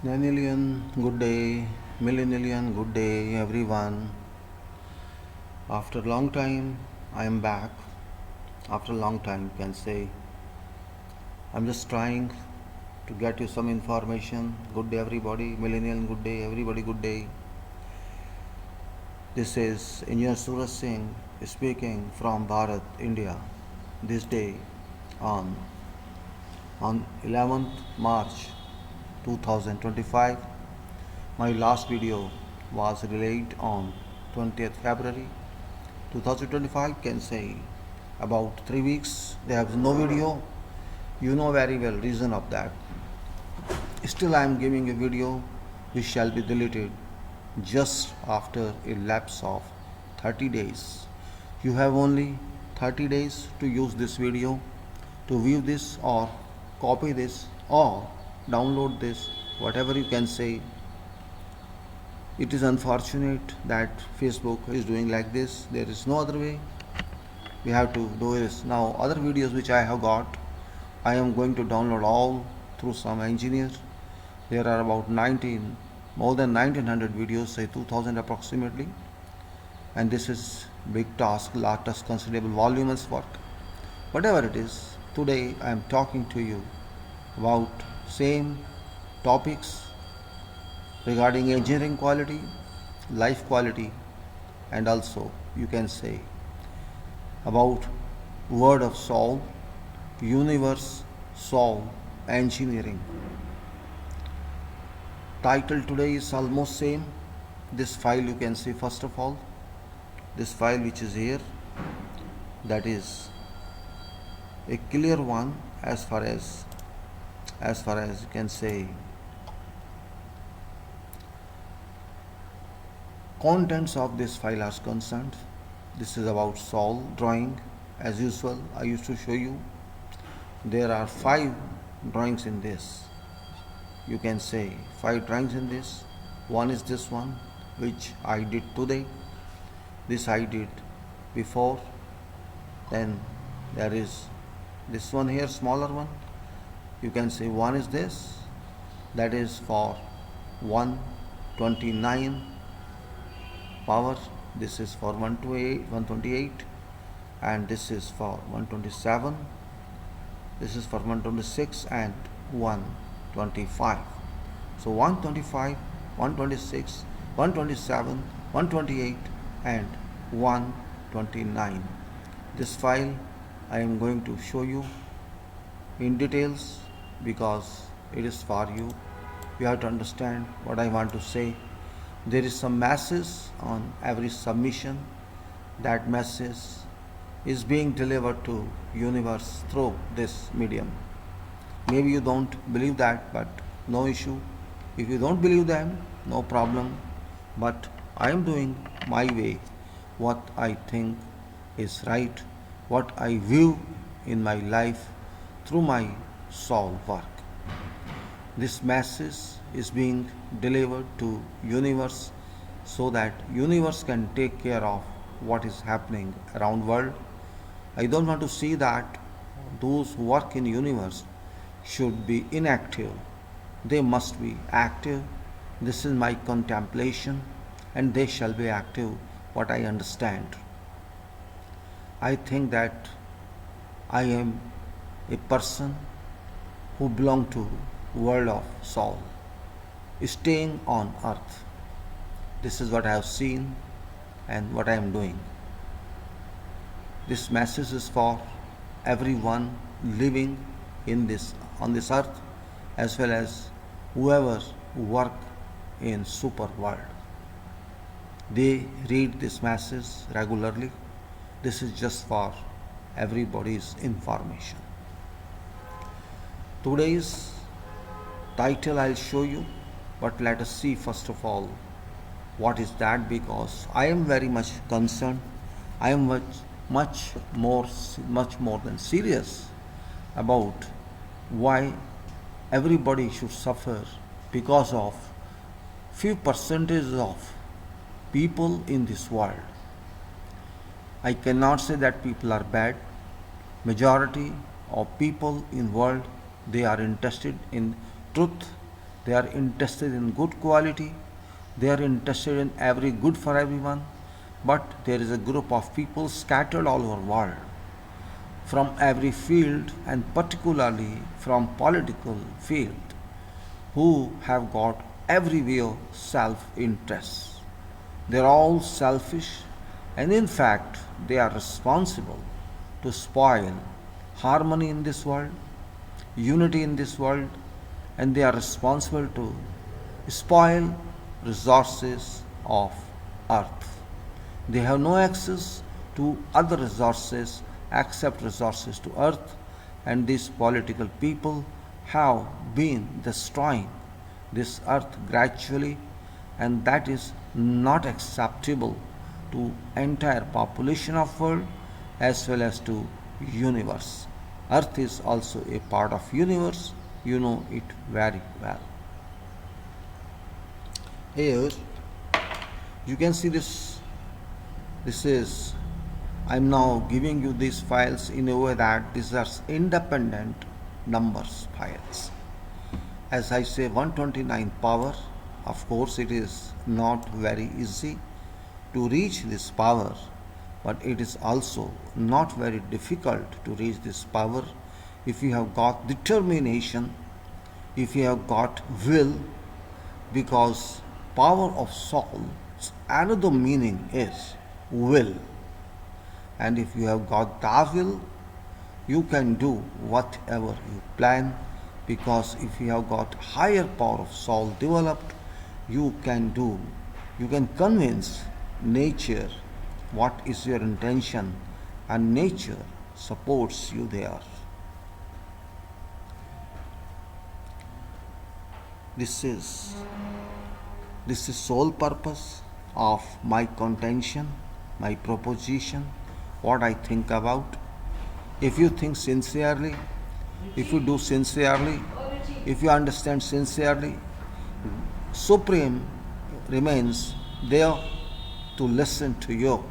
Nanillion, good day. Millennialian, good day, everyone. After a long time, I am back. After a long time, you can say. I'm just trying to get you some information. Good day, everybody. Millennial, good day. Everybody, good day. This is Engineer Suraj Singh speaking from Bharat, India. This day on on 11th March 2025. My last video was released on 20th February 2025, can say about 3 weeks. There was no video. You know very well reason of that. Still, I am giving a video which shall be deleted just after a lapse of 30 days. You have only 30 days to use this video, to view this or copy this or download this, whatever you can say. It is unfortunate that Facebook is doing like this. There is no other way. We have to do this. Now, other videos which I have got, I am going to download all through some engineer. There are about 19, more than 1900 videos, say 2000 approximately. And this is big task, large task, considerable voluminous work. Whatever it is, today I am talking to you about same topics regarding engineering quality, life quality, and also you can say about word of soul, universe, soul, engineering. Title today is almost same. This file you can see first of all. This file which is here, that is a clear one as far as you can say contents of this file are concerned. This is about soul drawing. As usual, I used to show you. There are 5 drawings in this. You can say 5 drawings in this. One is this one, which I did today. This I did before. Then there is this one here, smaller one. You can say one is this. That is for 129 power. This is for 128, and this is for 127. This is for 126 and 125. So 125, 126, 127, 128 and 129. This file I am going to show you in details because it is for you. You have to understand what I want to say. There is some message on every submission. That message is being delivered to universe through this medium. Maybe you don't believe that, but no issue. If you don't believe them, no problem. But I am doing my way, what I think is right, what I view in my life through my soul work. This message is being delivered to universe so that universe can take care of what is happening around world. I don't want to see that those who work in universe should be inactive. They must be active. This is my contemplation, and they shall be active, what I understand. I think that I am a person who belong to world of soul, staying on earth. This is what I have seen and what I am doing. This message is for everyone living in this on this earth, as well as whoever work in super world. They read this message regularly. This is just for everybody's information. Today's title I'll show you, but let us see first of all what is that, because I am very much concerned. I am much more than serious about why everybody should suffer because of few percentage of people in this world. I cannot say that people are bad. Majority of people in world, they are interested in truth. They are interested in good quality. They are interested in every good for everyone. But there is a group of people scattered all over the world from every field and particularly from political field who have got everywhere self-interest. They are all selfish and in fact they are responsible to spoil harmony in this world, unity in this world, and they are responsible to spoil resources of earth. They have no access to other resources except resources to earth, and these political people have been destroying this earth gradually, and that is not acceptable to entire population of world as well as to universe. Earth is also a part of universe, you know it very well. Here you can see this is, I'm now giving you these files in a way that these are independent numbers files. As I say 129 power, of course it is not very easy to reach this power, but it is also not very difficult to reach this power if you have got determination, if you have got will, because power of soul's another meaning is will. And if you have got that will, you can do whatever you plan, because if you have got higher power of soul developed, you can convince nature what is your intention, and nature supports you there. This is sole purpose of my contention, my proposition, what I think about. If you think sincerely, if you do sincerely, if you understand sincerely, Supreme remains there to listen to you.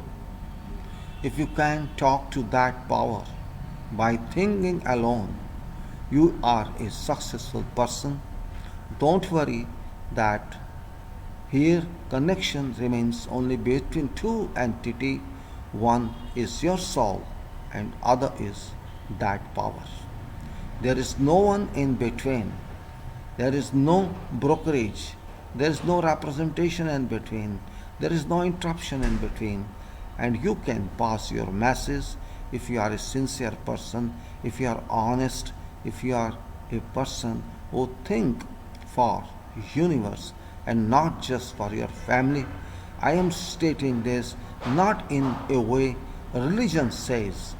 If you can talk to that power by thinking alone, you are a successful person. Don't worry that here connection remains only between two entities. One is your soul and other is that power. There is no one in between. There is no brokerage. There is no representation in between. There is no interruption in between. And you can pass your message if you are a sincere person, if you are honest, if you are a person who think for universe and not just for your family. I am stating this not in a way religion says,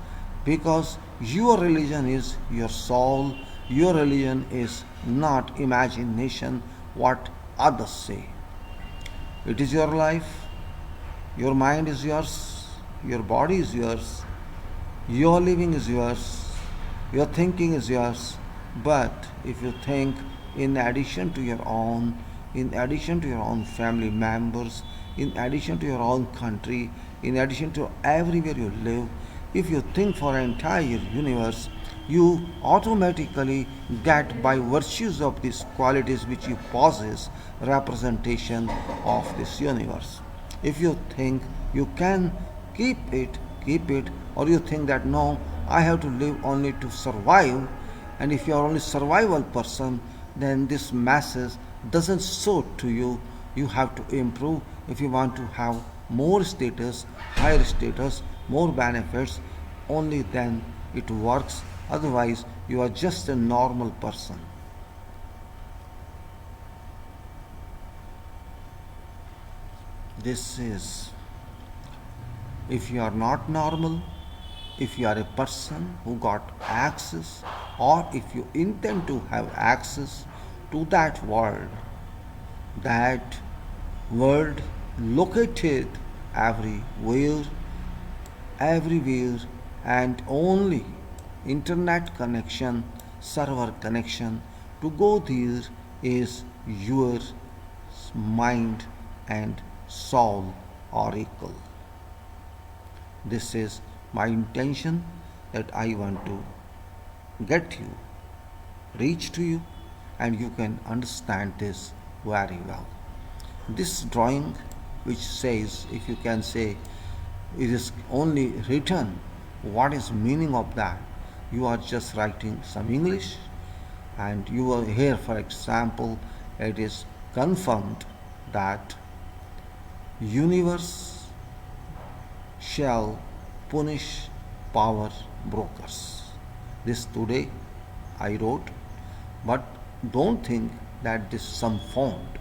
because your religion is your soul, your religion is not imagination what others say. It is your life, your mind is yours, your body is yours, your living is yours, your thinking is yours. But if you think in addition to your own, in addition to your own family members, in addition to your own country, in addition to everywhere you live, if you think for an entire universe, you automatically get, by virtues of these qualities which you possess, representation of this universe. If you think you can keep it, or you think that no, I have to live only to survive, and if you are only survival person, then this message doesn't suit to you. You have to improve if you want to have more status, higher status, more benefits. Only then it works. Otherwise, you are just a normal person. This is, if you are not normal, if you are a person who got access, or if you intend to have access to that world located everywhere, and only internet connection, server connection to go there is your mind and soul oracle. This is my intention, that I want to get you, reach to you, and you can understand this very well. This drawing, which says, if you can say, it is only written, what is meaning of that? You are just writing some English, and you are here, for example, it is confirmed that universe shall punish power brokers. This today I wrote, but don't think that this is some font.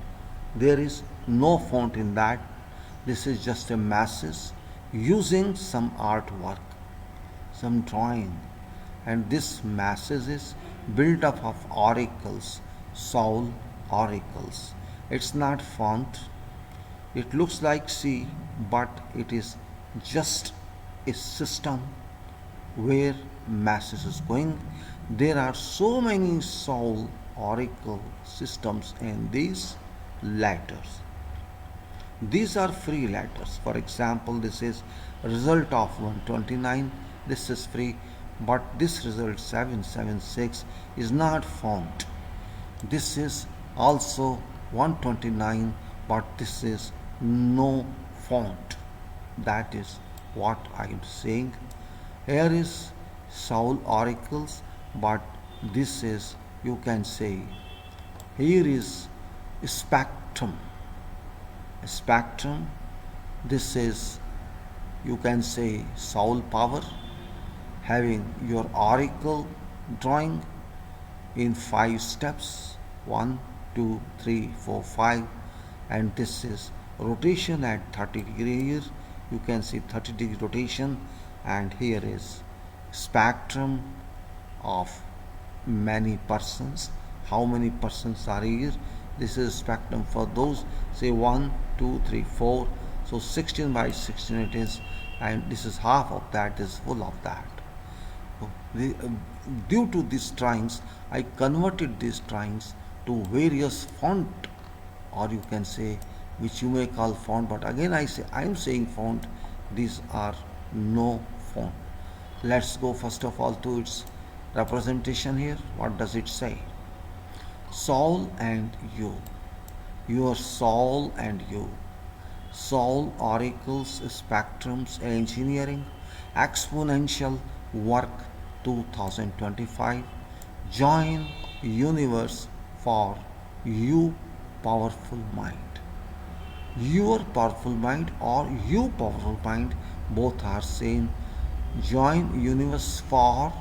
There is no font in that. This is just a message using some artwork, some drawing, and this message is built up of oracles, soul oracles. It's not font. It looks like C, but it is just a system where message is going. There are so many soul oracle systems in these letters. These are free letters. For example, this is result of 129. This is free, but this result 776 is not found. This is also 129, but this is no font. That is what I am saying. Here is soul oracles, but this is, you can say, here is spectrum. Spectrum, this is, you can say, soul power, having your oracle drawing in 5 steps, 1 2 3 4 5, and this is rotation at 30 degree here. You can see 30 degree rotation, and here is spectrum of many persons. How many persons are here? This is spectrum for those, say 1 2 3 4, so 16 by 16 it is, and this is half of that, is full of that. Due to these drawings, I converted these drawings to various font, or you can say, which you may call font, but again I am saying font. These are no font. Let's go first of all to its representation here. What does it say? Soul and you. Your soul and you. Soul oracles, spectrums, engineering, exponential work 2025. Join universe for you powerful mind. Your powerful mind or you powerful mind, both are same. Join universe for,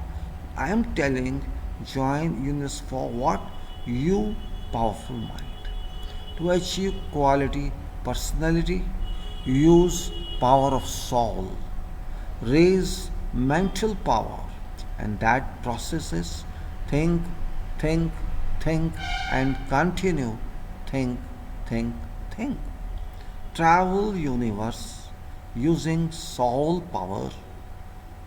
I am telling, join universe for what? You powerful mind. To achieve quality personality, use power of soul, raise mental power, and that process is think, think, think, and continue think, think, think. Travel universe using soul power,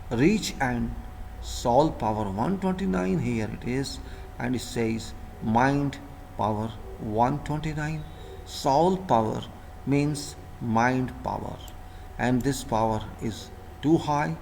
reach and soul power 129, here it is, and it says mind power 129. Soul power means mind power, and this power is too high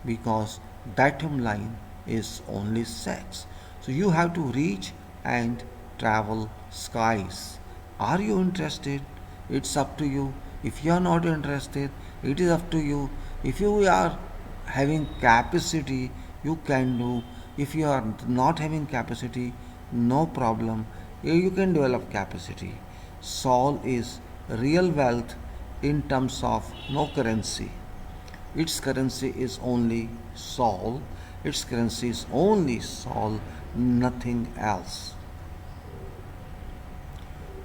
because bottom line is only 6. So you have to reach and travel skies. Are you interested? It's up to you. If you are not interested, it is up to you. If you are having capacity, you can do. If you are not having capacity, no problem. You can develop capacity. Soul is real wealth in terms of no currency. Its currency is only soul. Its currency is only soul, nothing else.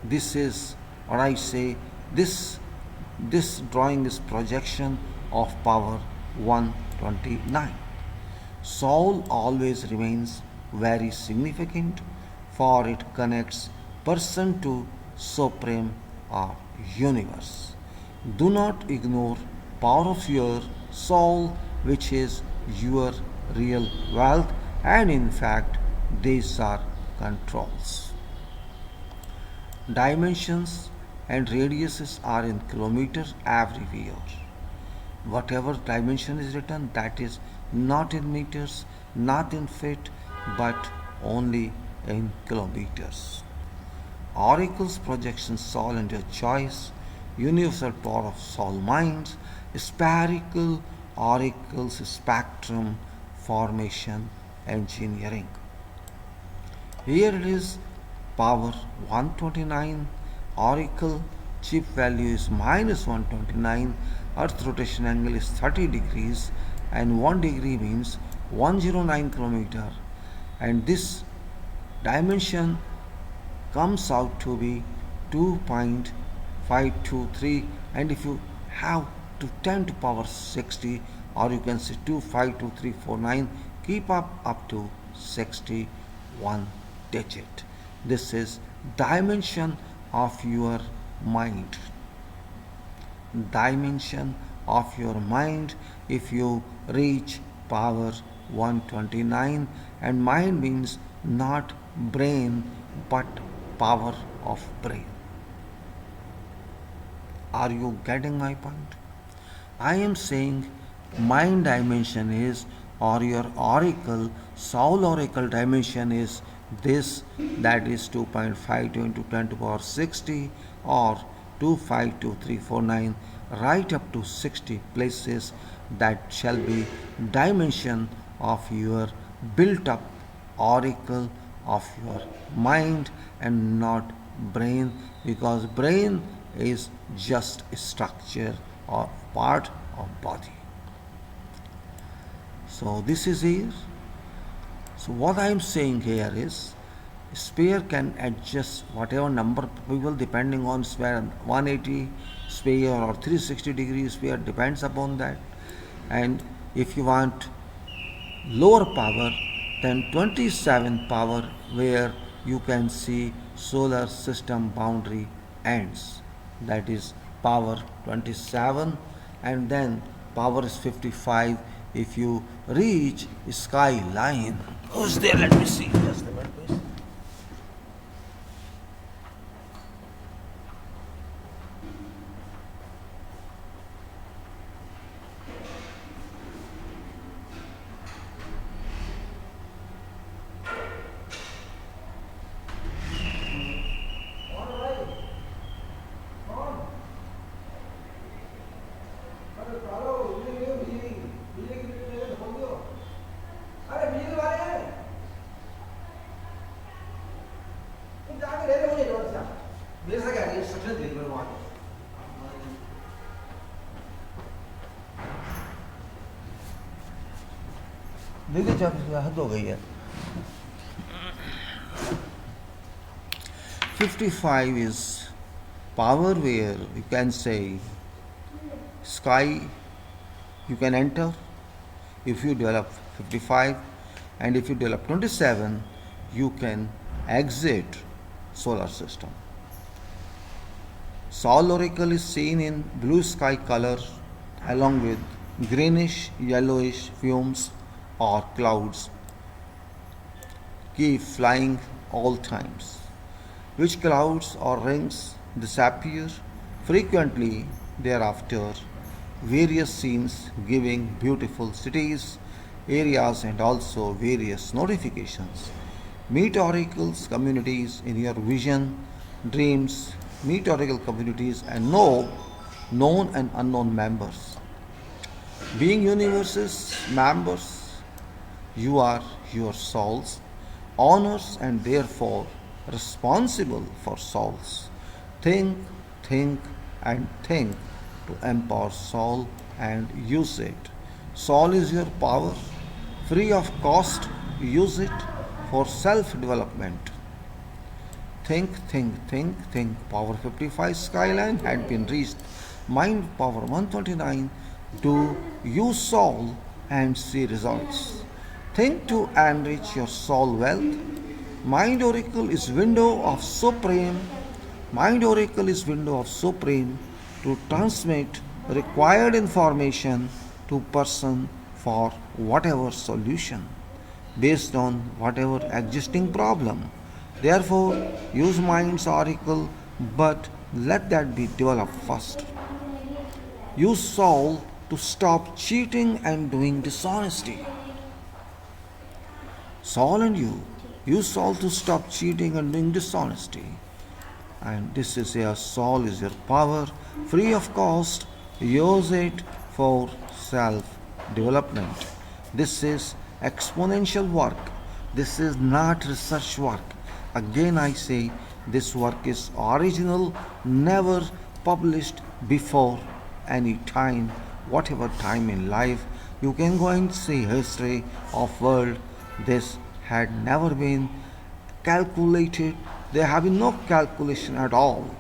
This is what I say. This drawing is projection of power 129. Soul always remains very significant, for it connects person to supreme or universe. Do not ignore power of your soul, which is your real wealth, and in fact these are controls. Dimensions and radiuses are in kilometers everywhere. Whatever dimension is written, that is not in meters, not in feet, but only in kilometers. Oracle's projection Sol and your choice, universal power of Sol minds, spherical oracles spectrum formation engineering. Here it is power 129, oracle chip value is minus 129, earth rotation angle is 30 degrees and 1 degree means 109 kilometer, and this dimension comes out to be 2.523, and if you have to 10 to power 60, or you can say 252349, keep up to 61 digit. This is dimension of your mind. Dimension of your mind if you reach power 129, and mind means not brain but power of brain. Are you getting my point? I am saying mind dimension is, or your oracle, soul oracle dimension is this, that is 2.52 into 10 to the power 60 or 252349, right up to 60 places. That shall be dimension of your built up oracle of your mind and not brain, because brain is just a structure or part of body. So this is here. So what I am saying here is sphere can adjust whatever number of people depending on sphere, 180 sphere or 360 degree sphere depends upon that. And if you want lower power, then 27 power where you can see solar system boundary ends, that is power 27, and then power is 55 if you reach sky line. Who's there? Let me see. Just a minute, please. देखिए जब हद हो गई है. 55 is power where you can say sky you can enter if you develop 55, and if you develop 27 you can exit solar system. Sol oracle is seen in blue sky color along with greenish yellowish fumes or clouds keep flying all times, which clouds or rings disappear frequently thereafter. Various scenes giving beautiful cities, areas, and also various notifications. Meet oracles communities in your vision, dreams, meet oracle communities and know known and unknown members. Being universes members, you are your soul's owners and therefore responsible for souls. Think, and think to empower soul and use it. Soul is your power, free of cost, use it for self-development. Think. Power 55 skyline had been reached. Mind power 129 to use soul and see results. Think to enrich your soul wealth. Mind oracle is window of supreme. Mind oracle is window of supreme to transmit required information to person for whatever solution based on whatever existing problem. Therefore, use mind's oracle, but let that be developed first. Use soul to stop cheating and doing dishonesty. Soul and you Use soul to stop cheating and doing dishonesty. And this is your soul is your power, free of cost. Use it for self development. This is exponential work. This is not research work. Again, I say this work is original, never published before any time, whatever time in life. You can go and see history of world. This had never been calculated. There have been no calculation at all.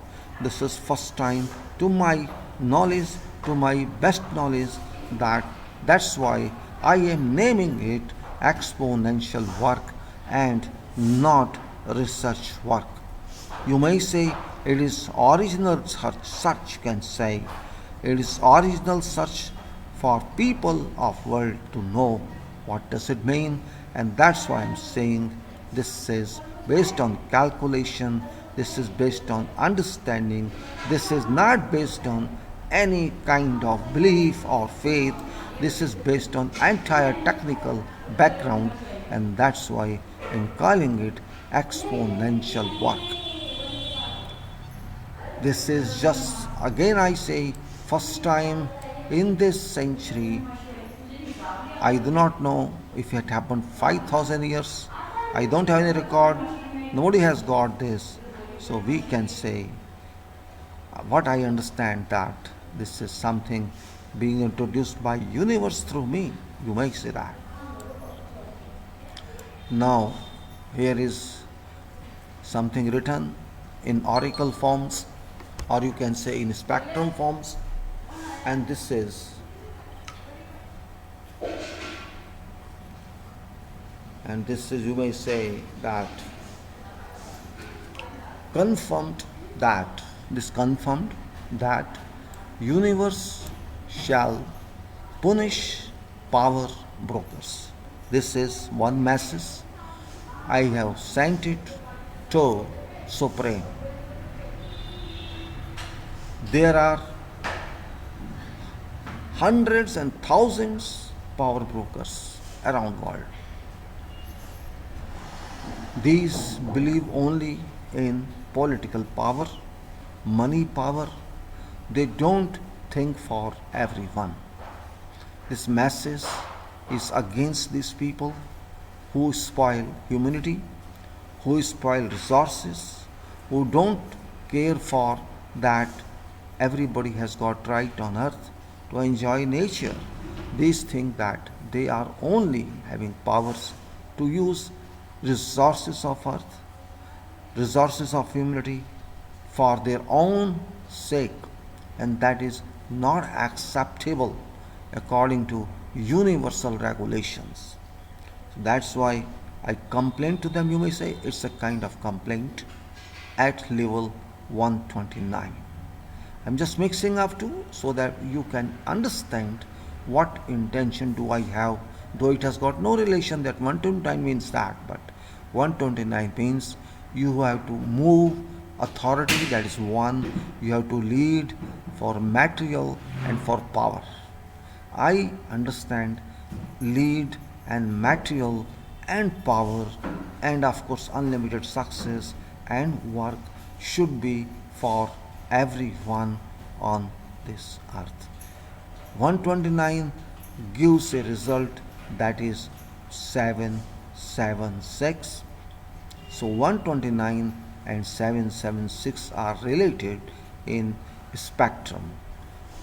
This is first time to my knowledge, to my best knowledge, that's why I am naming it exponential work and not research work. You may say it is original search, you can say it is original search for people of world to know what does it mean, and that's why I'm saying this is based on calculation, this is based on understanding, this is not based on any kind of belief or faith, this is based on entire technical background, and that's why I'm calling it exponential work. This is just, again I say, first time in this century. I do not know if it happened 5,000 years. I don't have any record. Nobody has got this. So we can say, what I understand that this is something being introduced by universe through me. You may say that. Now, here is something written in oracle forms, or you can say in spectrum forms, and this is you may say that confirmed that universe shall punish power brokers. This is one message I have sent it to Supreme. There are hundreds and thousands power brokers around the world. These believe only in political power, money power. They don't think for everyone. This message is against these people who spoil humanity, who spoil resources, who don't care for that everybody has got right on earth to enjoy nature. These think that they are only having powers to use resources of earth, resources of humanity for their own sake, and that is not acceptable according to universal regulations. So that's why I complain to them. You may say it's a kind of complaint at level 129. I'm just mixing up two so that you can understand what intention do I have, though it has got no relation that 129 means that, but 129 means you have to move authority, that is one, you have to lead for material and for power. I understand lead and material and power and of course unlimited success and work should be for everyone on this earth. 129 gives a result that is 776. So 129 and 776 are related in spectrum.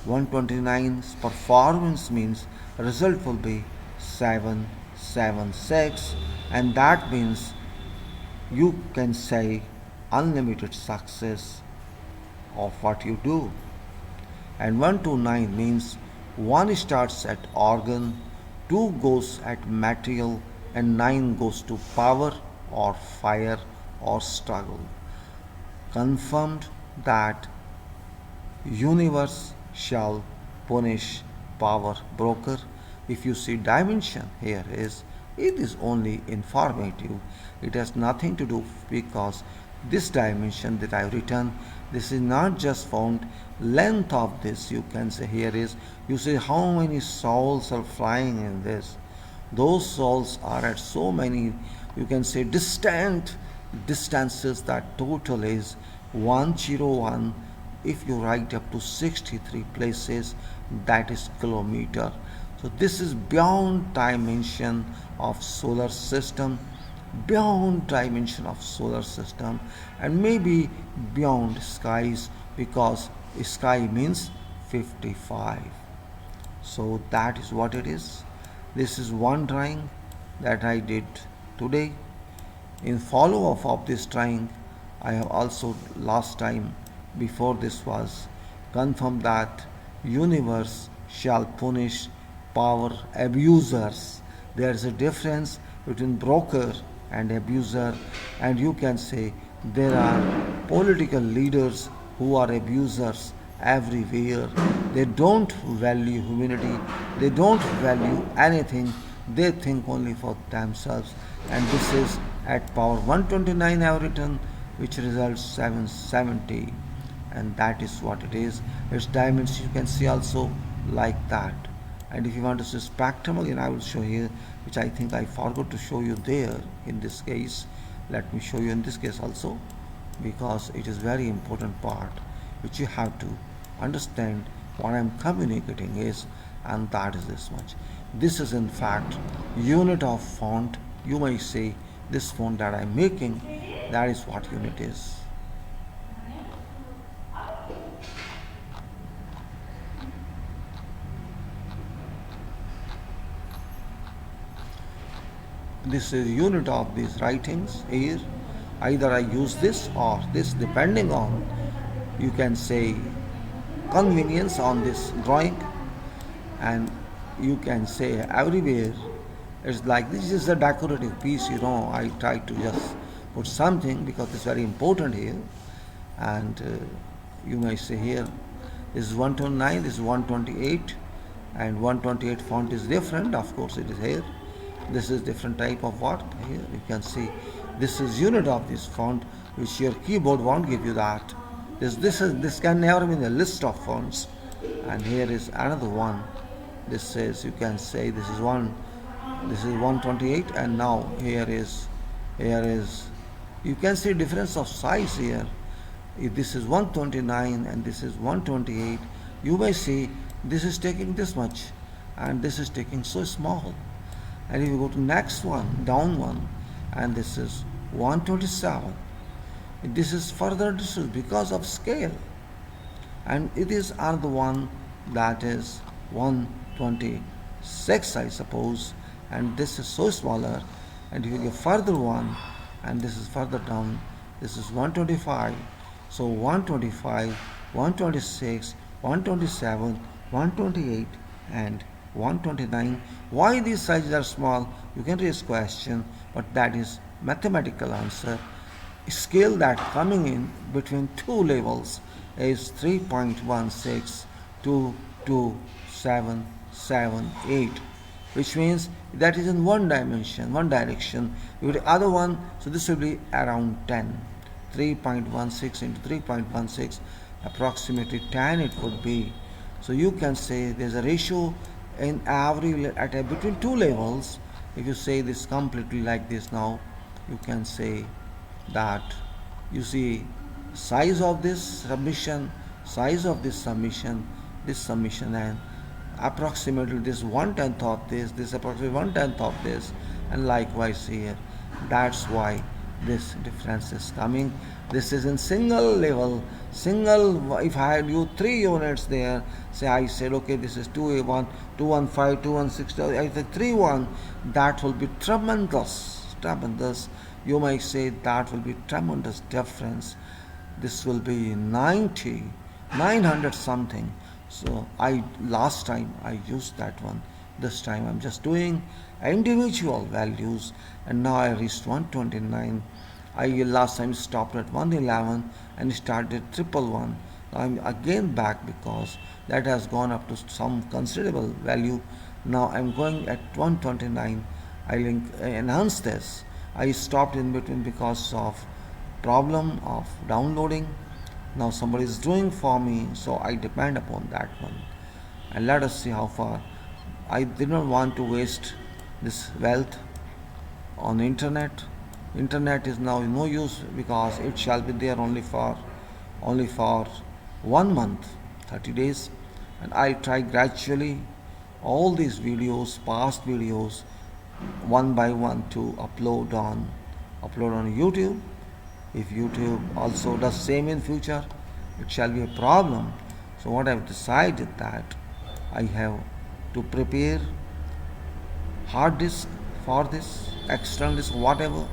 129's performance means result will be 776, and that means you can say unlimited success of what you do. And 129 means 1 starts at organ, 2 goes at material, and 9 goes to power or fire or struggle. Confirmed that universe shall punish power broker. If you see dimension here is, it is only informative. It has nothing to do, because this dimension that I have written, this is not just found length of this. You can say here is, you say how many souls are flying in this. Those souls are at so many You can say distant distances, that total is 101. If you write up to 63 places, that is kilometer. So this is beyond dimension of solar system, beyond dimension of solar system, and maybe beyond skies, because sky means 55. So that is what it is. This is one drawing that I did today. In follow up of this drawing, I have also last time before this was confirmed that universe shall punish power abusers. There is a difference between broker and abuser, and you can say there are political leaders who are abusers everywhere. They don't value humanity, they don't value anything, they think only for themselves. And this is at power 129 I have written, which results 770. And that is what it is. Its dimensions you can see also like that. And if you want to see spectrum again, I will show here, which I think I forgot to show you there in this case. Let me show you in this case also, because it is very important part which you have to understand what I am communicating is, and that is this much. This is in fact unit of font. You may say this font that I am making, that is what unit is. This is unit of these writings here. Either I use this or this, depending on, you can say, convenience on this drawing. And you can say everywhere it's like this is a decorative piece, I try to just put something because it's very important here. And you may say here this is 129, this is 128, and 128 font is different, of course it is here. This is different type of what here you can see. This is unit of this font, which your keyboard won't give you that. This can never be in a list of fonts. And here is another one. This is, you can say, this is 128, and now here is you can see difference of size here. If this is 129 and this is 128, you may see this is taking this much and this is taking so small. And if you go to next one, down one, and this is 127, this is further distance because of scale. And it is another one that is 126, I suppose, and this is so smaller. And if you go further one, and this is further down, this is 125. So 125, 126, 127, 128, and 129. Why these sizes are small? You can raise question, but that is mathematical answer. Scale that coming in between two levels is 3.16 to 2778, which means that is in one dimension, one direction. With the other one, so this will be around 10. 3.16 into 3.16, approximately 10 it would be. So you can say there's a ratio in between two levels. If you say this completely like this, now you can say that you see size of this submission, size of this submission, and approximately this 1/10 of this approximately 1/10 of this, and likewise here. That's why this difference is coming. This is in single level, single. If I had you 3 units there, say I said okay, this is 2A1, 215, 216, I said 31, that will be tremendous. You might say that will be tremendous difference. This will be 900 something. So last time I used that one. This time I'm just doing individual values, and now I reached 129. I last time stopped at 111 and started 111. Now I'm again back because that has gone up to some considerable value. Now I'm going at 129. I enhance this. I stopped in between because of problem of downloading. Now somebody is doing for me, so I depend upon that one. And let us see how far. I did not want to waste this wealth on internet. Internet is now no use because it shall be there only for 1 month, 30 days, and I'll try gradually all these videos, past videos, one by one to upload on YouTube. If YouTube also does same in future, it shall be a problem. So what I've decided that I have to prepare hard disk for this, external disk, whatever.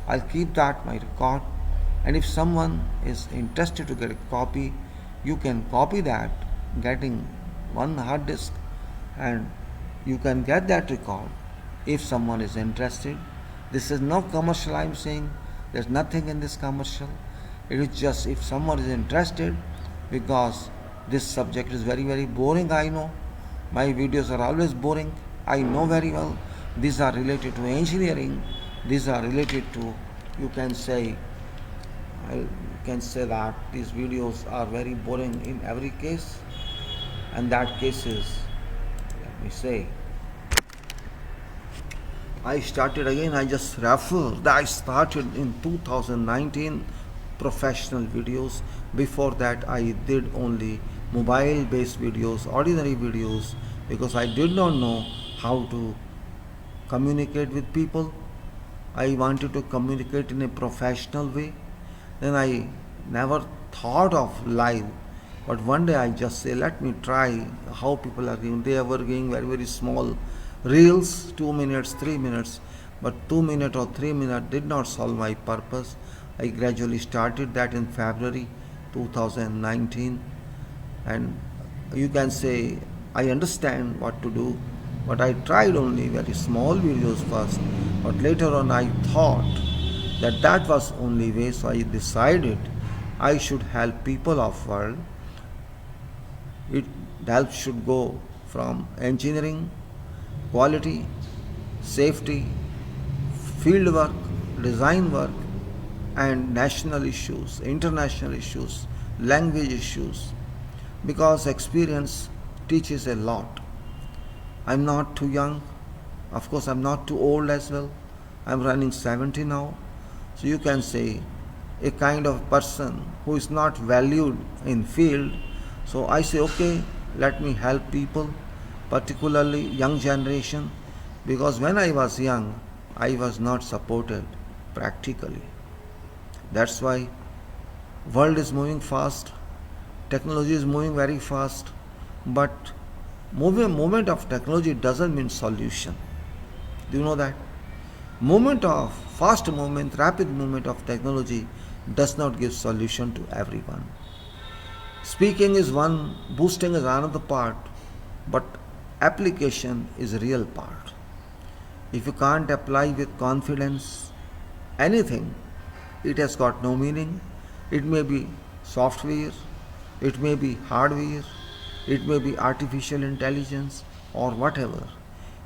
I'll keep that my record, and if someone is interested to get a copy, you can copy that, getting one hard disk, and you can get that record if someone is interested. This is no commercial, I'm saying. There's nothing in this commercial. It is just if someone is interested, because this subject is very, very boring, I know. My videos are always boring, I know very well. These are related to engineering. These are related to, you can say that these videos are very boring in every case, and that case is, let me say, I started again, I just refer that I started in 2019 professional videos. Before that I did only mobile based videos, ordinary videos, because I did not know how to communicate with people. I wanted to communicate in a professional way. Then I never thought of live. But one day I just say, let me try how people are giving. They were giving very, very small reels, 2 minutes, 3 minutes. But 2 minutes or 3 minutes did not solve my purpose. I gradually started that in February 2019. And you can say, I understand what to do. But I tried only very small videos first. But later on I thought that was only way. So I decided I should help people of world. Help should go from engineering, quality, safety, field work, design work, and national issues, international issues, language issues, because experience teaches a lot. I'm not too young, of course I'm not too old as well. I'm running 70 now. So you can say a kind of person who is not valued in field. So I say, okay, let me help people, particularly young generation, because when I was young, I was not supported practically. That's why world is moving fast, technology is moving very fast, but movement of technology doesn't mean solution. Do you know that? Fast movement, rapid movement of technology does not give solution to everyone. Speaking is one, boosting is another part, but application is a real part. If you can't apply with confidence anything, it has got no meaning. It may be software, it may be hardware, it may be artificial intelligence or whatever.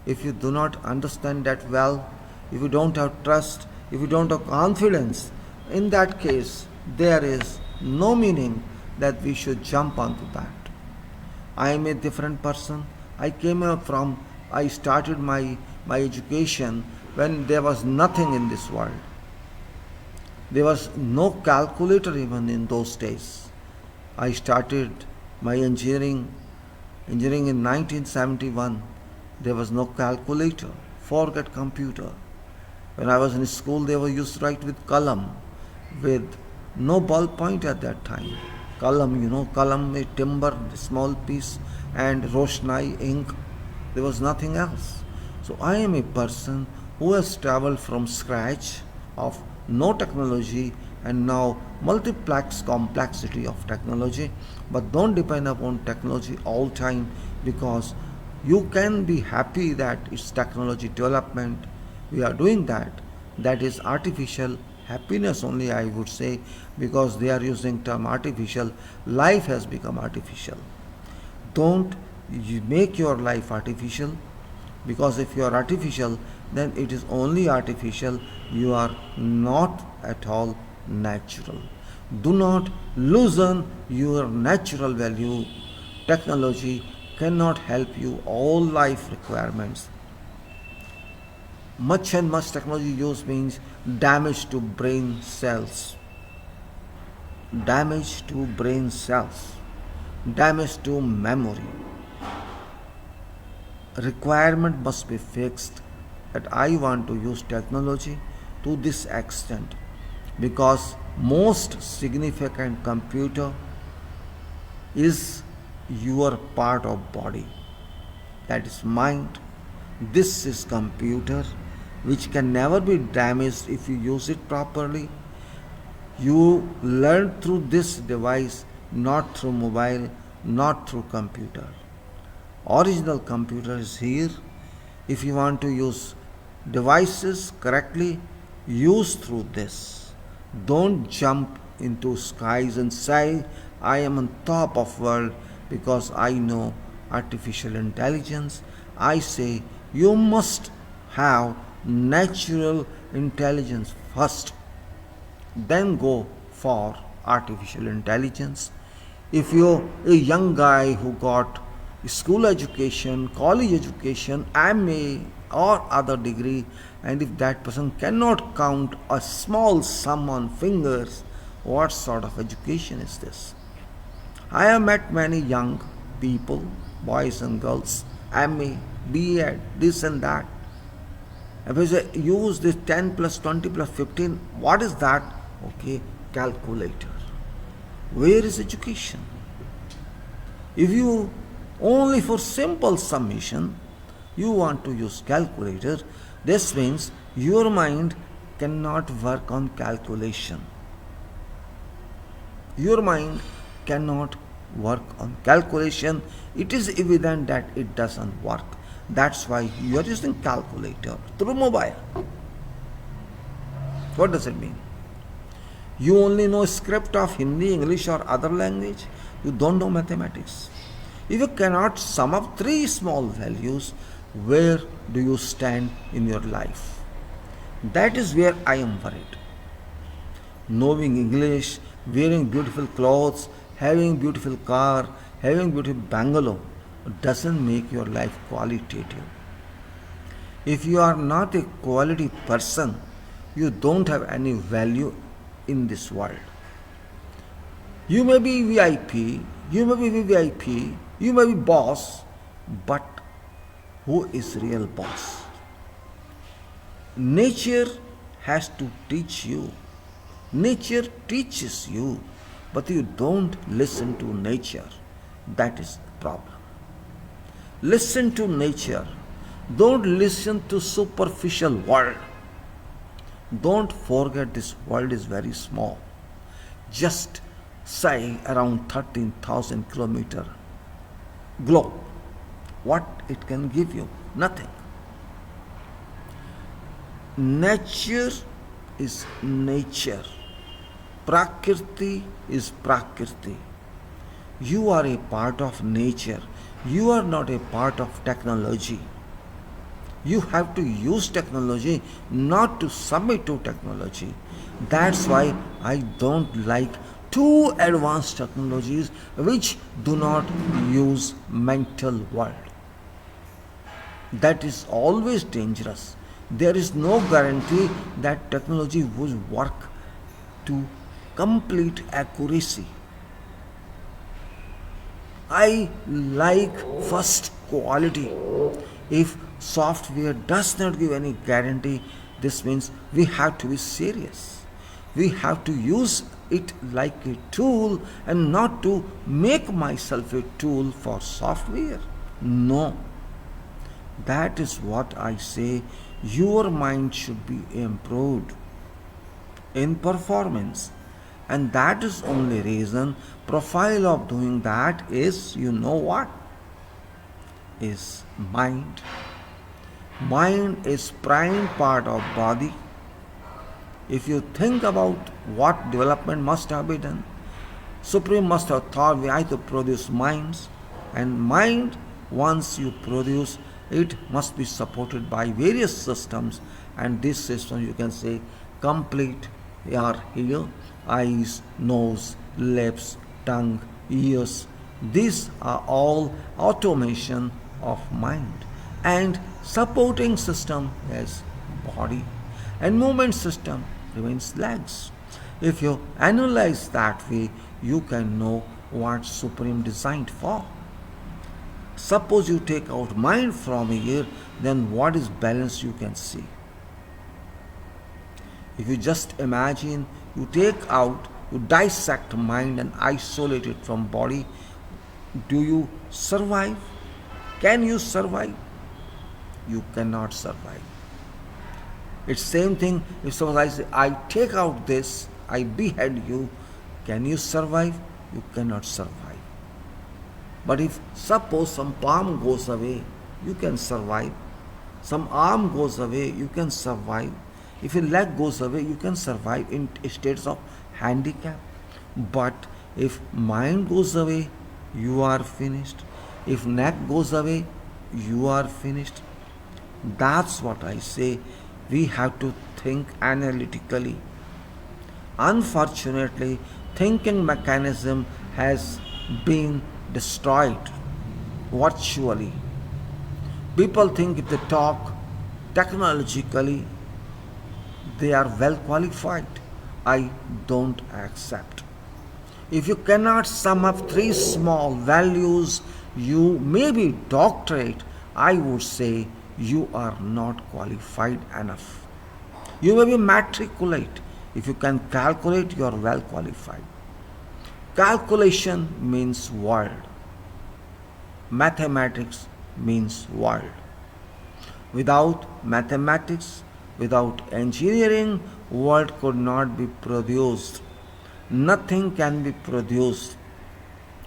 If you do not understand that well, if you don't have trust, if you don't have confidence, in that case, there is no meaning that we should jump onto that. I am a different person. I started my education when there was nothing in this world. There was no calculator even in those days. I started my engineering in 1971. There was no calculator. Forget computer. When I was in school, they were used to write with kalam, with no ballpoint at that time. Kalam, a timber, small piece, and Roshnai ink. There was nothing else. So I am a person who has traveled from scratch of no technology and now multiplex complexity of technology. But don't depend upon technology all time, because you can be happy that it's technology development. We are doing that. That is artificial happiness only, I would say, because they are using term artificial. Life has become artificial. Don't you make your life artificial, because if you are artificial, then it is only artificial. You are not at all natural. Do not loosen your natural value. Technology cannot help you all life requirements. Much and much technology use means damage to brain cells, damage to brain cells, damage to memory. Requirement must be fixed that I want to use technology to this extent because most significant computer is your part of body, that is mind. This is computer which can never be damaged if you use it properly. You learn through this device, not through mobile, not through computer. Original computer is here. If you want to use devices correctly, use through this. Don't jump into skies and say I am on top of world because I know artificial intelligence. I say you must have natural intelligence first, then go for artificial intelligence. If you're a young guy who got school education, college education, MA or other degree, and if that person cannot count a small sum on fingers, what sort of education is this? I have met many young people, boys and girls, MA, BEd, this and that. If I say use this 10 plus 20 plus 15, what is that? Okay, calculator. Where is education? If you only for simple summation you want to use calculator, this means your mind cannot work on calculation. Your mind cannot work on calculation. It is evident that it doesn't work. That's why you are using calculator through mobile. What does it mean? You only know script of Hindi, English or other language. You don't know mathematics. If you cannot sum up three small values, where do you stand in your life? That is where I am worried. Knowing English, wearing beautiful clothes, having beautiful car, having beautiful bungalow doesn't make your life qualitative. If you are not a quality person, you don't have any value in this world. You may be VIP, you may be VVIP, you may be boss, but who is real boss? Nature has to teach you. Nature teaches you, but you don't listen to nature. That is the problem. Listen to nature. Don't listen to superficial world. Don't forget this world is very small. Just say around 13,000 kilometer globe. What it can give you? Nothing. Nature is nature. Prakriti is Prakriti. You are a part of nature. You are not a part of technology. You have to use technology, not to submit to technology. That's why I don't like too advanced technologies which do not use mental world. That is always dangerous. There is no guarantee that technology will work to complete accuracy. I like first quality. If software does not give any guarantee, this means we have to be serious. We have to use it like a tool and not to make myself a tool for software. No. That is what I say. Your mind should be improved in performance. And that is only reason profile of doing that is, you know what? Is mind. Mind is prime part of body. If you think about what development must have been done, Supreme must have thought we have to produce minds, and mind, once you produce, it must be supported by various systems, and this system you can say complete are here: eyes, nose, lips, tongue, ears. These are all automation of mind, and supporting system is body, and movement system remains legs. If you analyze that way, you can know what Supreme designed for. Suppose you take out mind from here, then what is balance you can see. If you just imagine, you take out, you dissect mind and isolate it from body, do you survive? Can you survive? You cannot survive. It's same thing if suppose I say, I take out this, I behead you, can you survive? You cannot survive. But if suppose some palm goes away, you can survive. Some arm goes away, you can survive. If a leg goes away, you can survive in states of handicap. But if mind goes away, you are finished. If neck goes away, you are finished. That's what I say. We have to think analytically. Unfortunately, thinking mechanism has been destroyed virtually. People think if they talk technologically, they are well qualified. I don't accept. If you cannot sum up three small values, you may be doctorate. I would say you are not qualified enough. You may be matriculate. If you can calculate, you are well qualified. Calculation means world. Mathematics means world. Without mathematics, without engineering, world could not be produced. Nothing can be produced.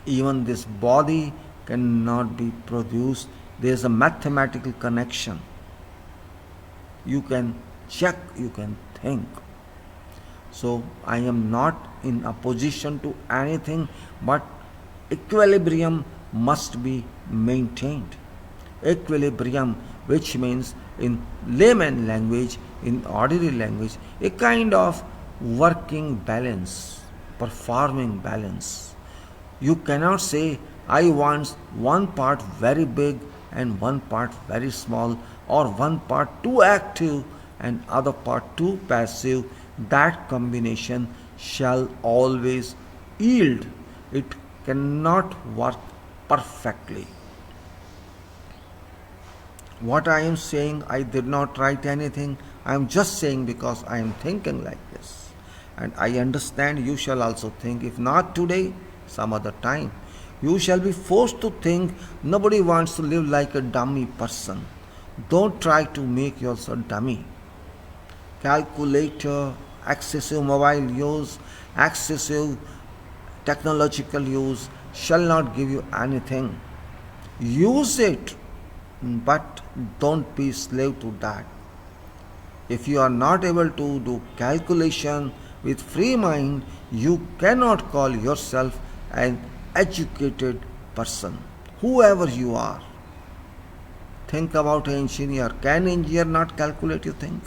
Even this body cannot be produced. There is a mathematical connection. You can check, you can think. So I am not in opposition to anything, but equilibrium must be maintained. Equilibrium, which means in layman language, in ordinary language, a kind of working balance, performing balance. You cannot say, I want one part very big and one part very small, or one part too active and other part too passive. That combination shall always yield. It cannot work perfectly. What I am saying, I did not write anything. I am just saying because I am thinking like this. And I understand you shall also think, if not today, some other time. You shall be forced to think. Nobody wants to live like a dummy person. Don't try to make yourself dummy. Calculator, excessive mobile use, excessive technological use shall not give you anything. Use it, but don't be slave to that. If you are not able to do calculation with free mind, you cannot call yourself an educated person, whoever you are. Think about an engineer. Can engineer not calculate, you think?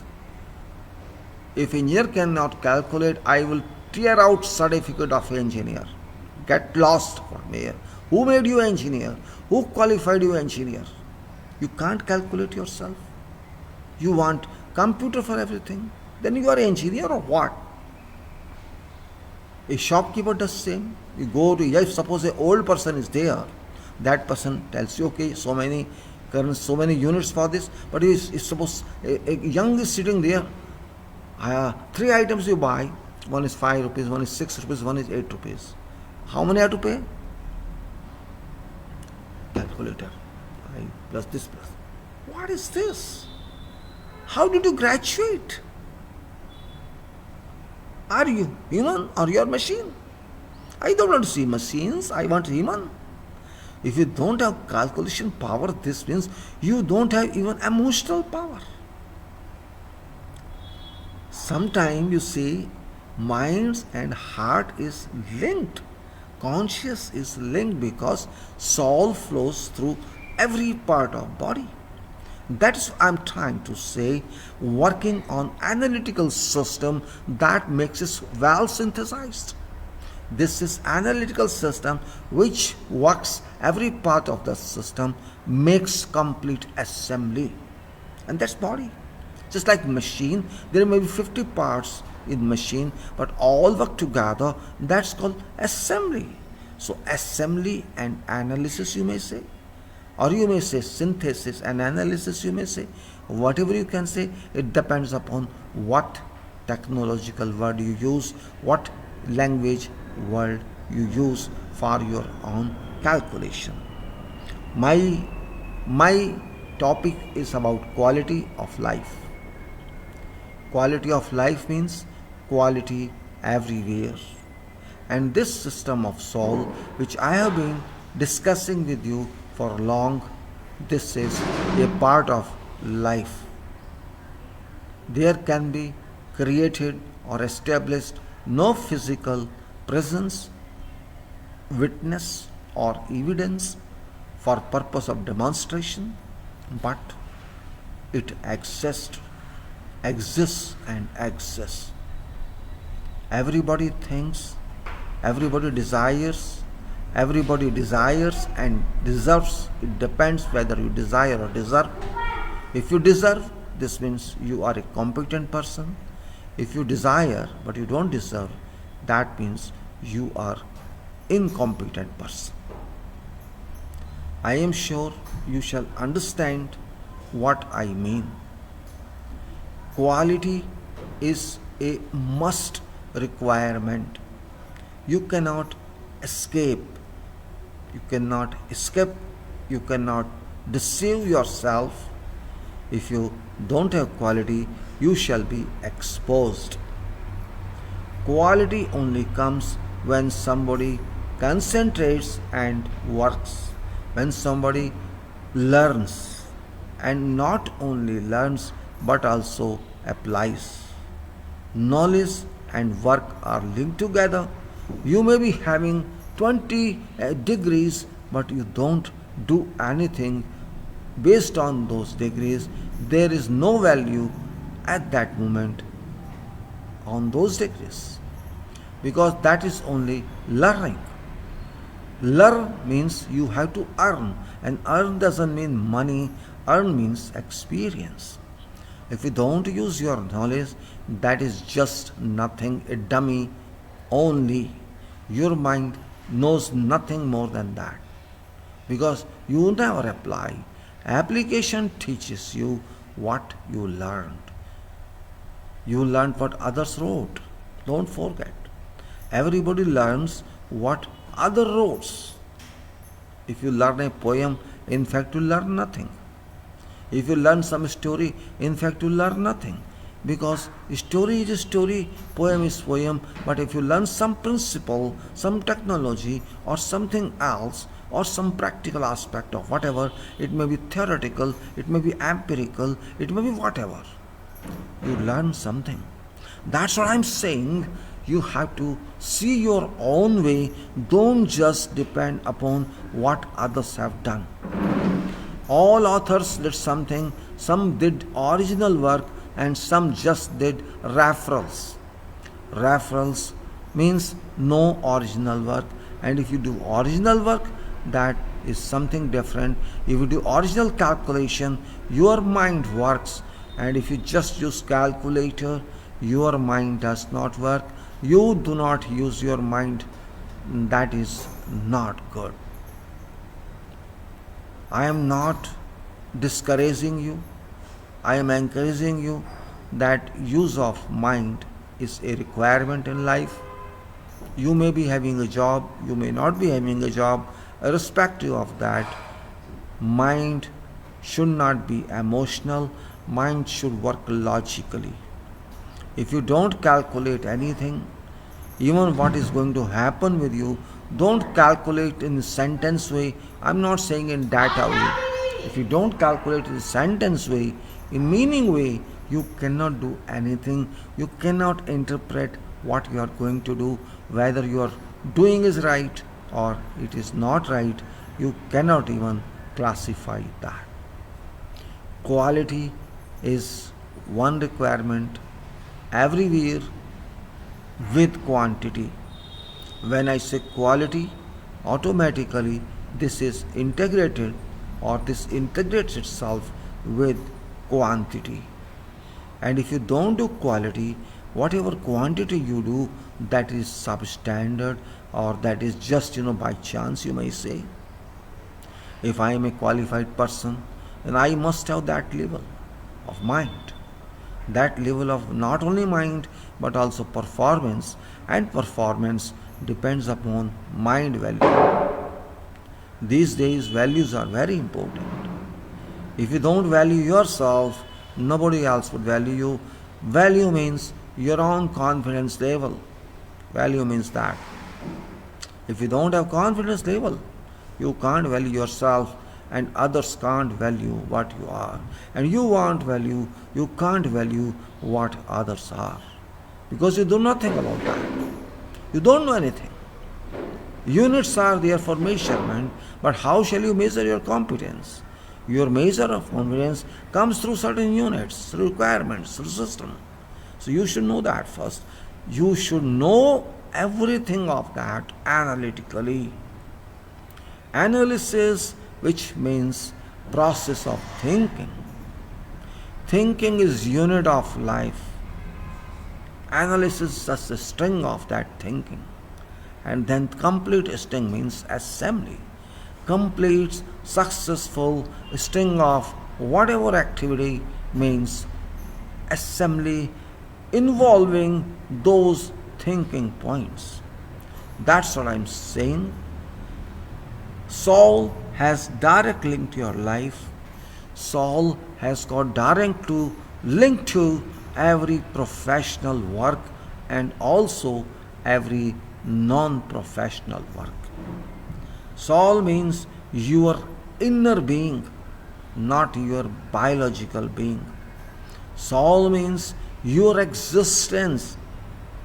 If engineer cannot calculate, I will tear out certificate of engineer. Get lost from here. Who made you engineer? Who qualified you engineer? You can't calculate yourself. You want computer for everything. Then you are an engineer or what? A shopkeeper does same. You go to, if suppose an old person is there, that person tells you, okay, so many current, so many units for this, but if suppose a young is sitting there, three items you buy, one is 5 rupees, one is 6 rupees, one is 8 rupees. How many have to pay? Calculator. Plus this plus. What is this? How did you graduate? Are you human or you are machine? I don't want to see machines, I want human. If you don't have calculation power, this means you don't have even emotional power. Sometimes you see minds and heart is linked. Conscious is linked because soul flows through every part of body. That's what I'm trying to say, working on analytical system that makes us well synthesized. This is analytical system which works every part of the system, makes complete assembly. And that's body. Just like machine, there may be 50 parts in machine, but all work together. That's called assembly. So assembly and analysis, you may say, or you may say synthesis and analysis, you may say, whatever you can say. It depends upon what technological word you use, what language word you use for your own calculation. My topic is about quality of life. Quality of life means quality everywhere. And this system of soul, which I have been discussing with you for long, this is a part of life. There can be created or established no physical presence, witness, or evidence for purpose of demonstration, but it exists and exists. Everybody thinks, everybody desires and deserves. It depends whether you desire or deserve. If you deserve, this means you are a competent person. If you desire but you don't deserve, that means you are incompetent person. I am sure you shall understand what I mean. Quality is a must requirement. You cannot escape. You cannot escape. You cannot deceive yourself. If you don't have quality, you shall be exposed. Quality only comes when somebody concentrates and works, when somebody learns, and not only learns but also applies. Knowledge and work are linked together. You may be having 20 degrees, but you don't do anything based on those degrees. There is no value at that moment on those degrees, because that is only learning. Learn means you have to earn, and earn doesn't mean money, earn means experience. If you don't use your knowledge, that is just nothing, a dummy only. Your mind knows nothing more than that, because you never apply. Application teaches you what you learned. You learned what others wrote. Don't forget. Everybody learns what other wrote. If you learn a poem, in fact you learn nothing. If you learn some story, in fact you learn nothing. Because story is story, poem is poem, but if you learn some principle, some technology, or something else, or some practical aspect of whatever, it may be theoretical, it may be empirical, it may be whatever. You learn something. That's what I'm saying. You have to see your own way. Don't just depend upon what others have done. All authors did something. Some did original work and some just did referrals. Referrals means no original work. And if you do original work, that is something different. If you do original calculation, your mind works. And if you just use calculator, your mind does not work. You do not use your mind. That is not good. I am not discouraging you. I am encouraging you that use of mind is a requirement in life. You may be having a job, you may not be having a job. Irrespective of that, mind should not be emotional. Mind should work logically. If you don't calculate anything, even what is going to happen with you, don't calculate in sentence way. I'm not saying in data way. If you don't calculate in sentence way, in meaning way, you cannot do anything. You cannot interpret what you are going to do, whether you are doing is right or it is not right. You cannot even classify that. Quality is one requirement everywhere with quantity. When I say quality, automatically this is integrated or this integrates itself with quantity. And if you don't do quality, whatever quantity you do, that is substandard, or that is just, by chance, you may say. If I am a qualified person, then I must have that level of mind. That level of not only mind but also performance, and performance depends upon mind value. These days, values are very important. If you don't value yourself, nobody else would value you. Value means your own confidence level. Value means that. If you don't have confidence level, you can't value yourself, and others can't value what you are. And you can't value what others are. Because you do nothing about that. You don't know anything. Units are there for measurement, but how shall you measure your competence? Your measure of competence comes through certain units, through requirements, through system. So you should know that first. You should know everything of that analytically. Analysis, which means process of thinking. Thinking is unit of life. Analysis is just a string of that thinking. And then complete string means assembly. Complete, successful string of whatever activity means assembly involving those thinking points. That's what I'm saying. Soul has direct link to your life. Soul has got direct link to every professional work and also every non-professional work. Soul means your inner being, not your biological being. Soul means your existence,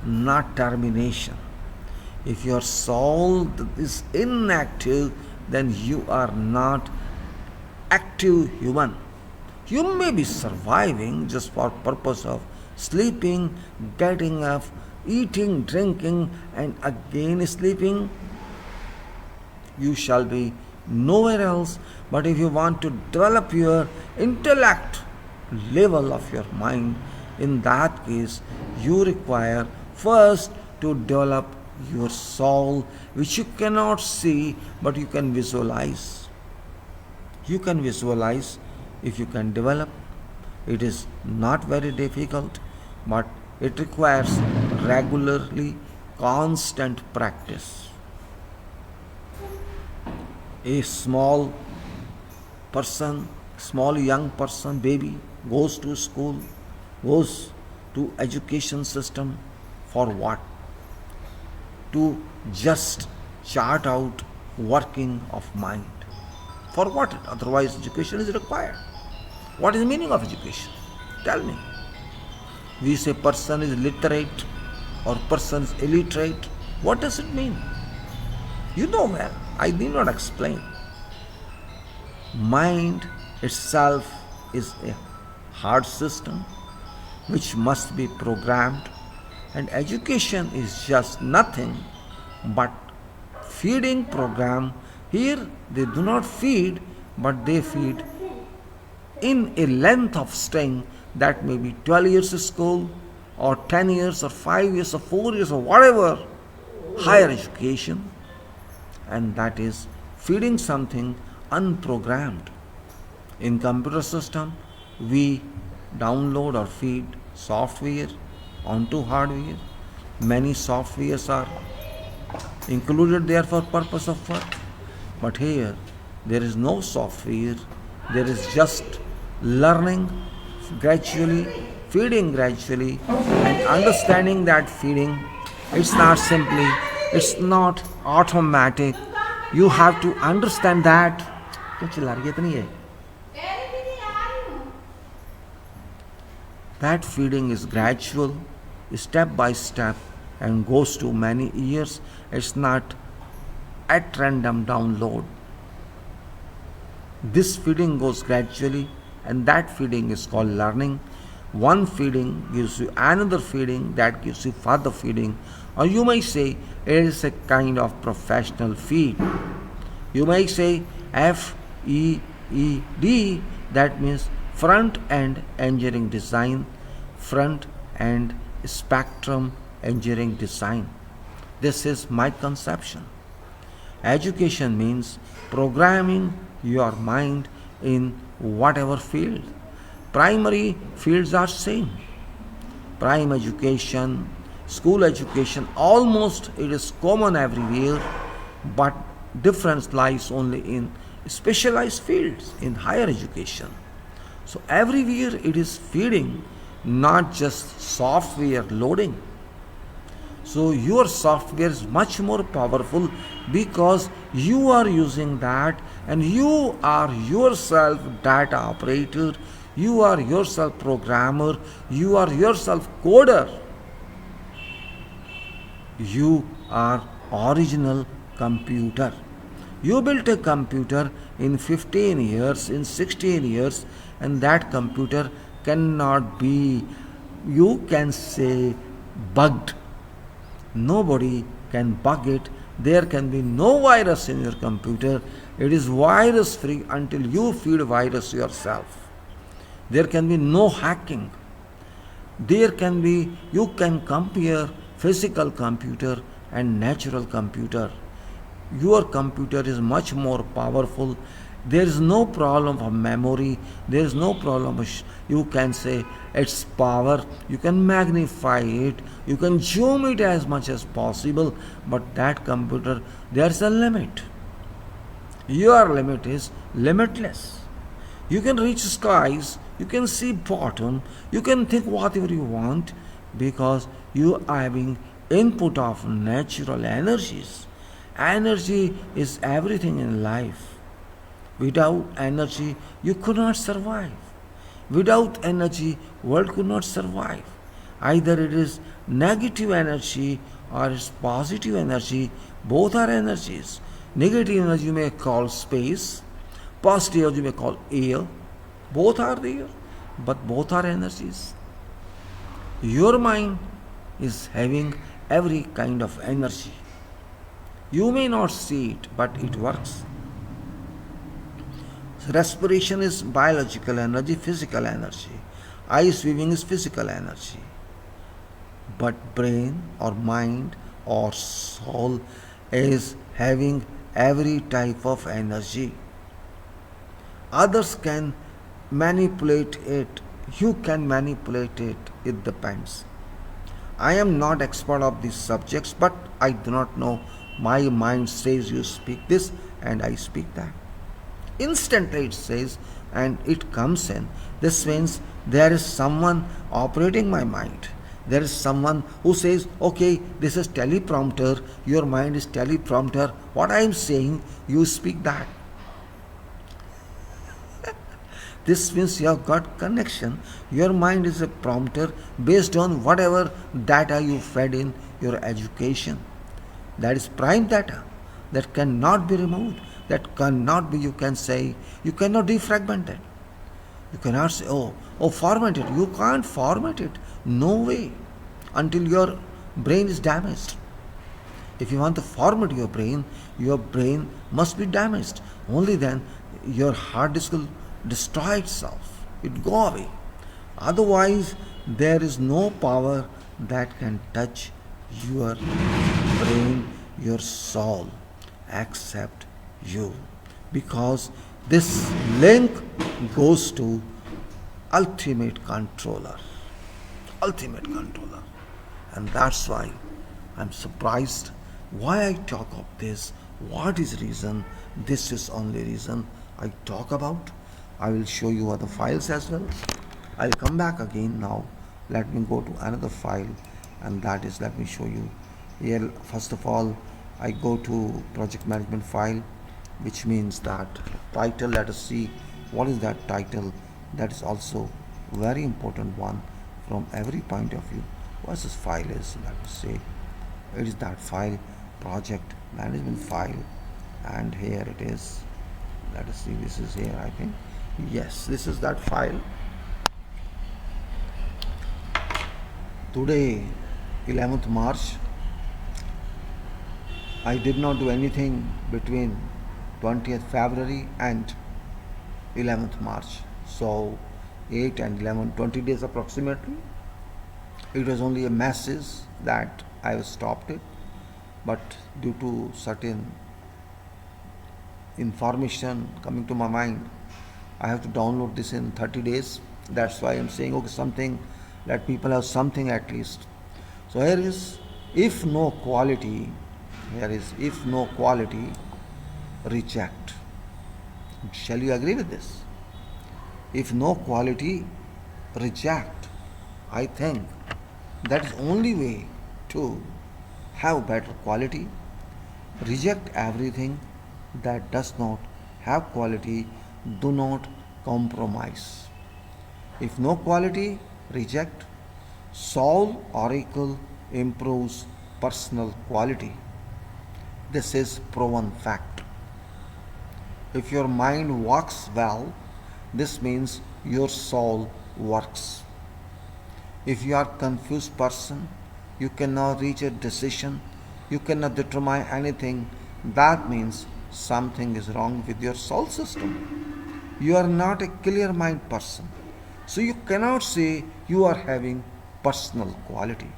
not termination. If your soul is inactive, then you are not active human. You may be surviving just for purpose of sleeping, getting up, eating, drinking, and again sleeping. You shall be nowhere else. But if you want to develop your intellect level of your mind, in that case, you require first to develop your soul, which you cannot see, but you can visualize. You can visualize if you can develop. It is not very difficult, but it requires regularly, constant practice. A small young person, baby, goes to school, goes to education system for what? To just chart out working of mind. For what? Otherwise education is required. What is the meaning of education? Tell me. We say person is literate or person is illiterate. What does it mean? You know well. I need not explain. Mind itself is a hard system which must be programmed, and education is just nothing but feeding program. Here they do not feed, but they feed in a length of string that may be 12 years of school or 10 years or 5 years or 4 years or whatever, higher education, and that is feeding something unprogrammed. In computer system, we download or feed software onto hardware. Many softwares are included there for purpose of work. But here, there is no software. There is just learning gradually, feeding gradually, and understanding that feeding. It's not automatic. You have to understand that. That feeding is gradual, step by step, and goes to many years. It's not at random download. This feeding goes gradually, and that feeding is called learning. One feeding gives you another feeding, that gives you further feeding, or you may say it is a kind of professional feed. You may say FEED, that means front end engineering design. front end spectrum engineering design. This is my conception. Education means programming your mind in whatever field. Primary fields are same. Prime education, school education, almost it is common everywhere, but difference lies only in specialized fields in higher education. So everywhere it is feeding, not just software loading. So your software is much more powerful because you are using that and you are yourself data operator, you are yourself programmer, you are yourself coder. You are original computer. You built a computer in 15 years, in 16 years, and that computer cannot be, you can say, bugged. Nobody can bug it. There can be no virus in your computer. It is virus free until you feed virus yourself. There can be no hacking. There can be, you can compare physical computer and natural computer. Your computer is much more powerful. There is no problem of memory. There is no problem of, you can say, its power. You can magnify it. You can zoom it as much as possible. But that computer, there's a limit. Your limit is limitless. You can reach skies. You can see bottom. You can think whatever you want because you are having input of natural energies. Energy is everything in life. Without energy, you could not survive. Without energy, world could not survive. Either it is negative energy or it's positive energy. Both are energies. Negative energy you may call space. Positive energy you may call air. Both are there, but both are energies. Your mind is having every kind of energy. You may not see it, but it works. Respiration is biological energy, physical energy. Eye swimming is physical energy. But brain or mind or soul is having every type of energy. Others can manipulate it. You can manipulate it. It depends. I am not expert of these subjects, but I do not know. My mind says you speak this and I speak that. Instantly it says and it comes in. This means there is someone operating my mind. There is someone who says, okay, this is teleprompter, your mind is teleprompter. What I am saying, you speak that. This means you have got connection. Your mind is a prompter based on whatever data you fed in your education. That is prime data that cannot be removed. That cannot be, you can say, you cannot defragment it. You cannot say, format it. You can't format it. No way. Until your brain is damaged. If you want to format your brain must be damaged. Only then your hard disk will destroy itself. It go away. Otherwise, there is no power that can touch your brain, your soul, except you. Because this link goes to ultimate controller. Ultimate controller. And that's why I'm surprised why I talk of this. What is reason? This is only reason I talk about. I will show you other files as well. I'll come back again now. Let me go to another file, and that is, let me show you. Here, first of all, I go to project management file, which means that title. Let us see what is that title. That is also very important one from every point of view. What this file is, let me say, it is that file, project management file, and here it is. Let us see, this is here, I think. Yes, this is that file. Today, 11th March, I did not do anything between 20th February and 11th March. So 8 and 11, 20 days approximately. It was only a message that I have stopped it, but due to certain information coming to my mind, I have to download this in 30 days. That's why I'm saying, okay, something, let people have something at least. So here is, if no quality, here is, if no quality, reject. Shall you agree with this? If no quality, reject. I think that is only way to have better quality. Reject everything that does not have quality. Do not compromise. If no quality, reject. Solve oracle improves personal quality. This is proven fact. If your mind works well, this means your soul works. If you are a confused person, you cannot reach a decision, you cannot determine anything, that means something is wrong with your soul system. You are not a clear mind person. So you cannot say you are having personal quality.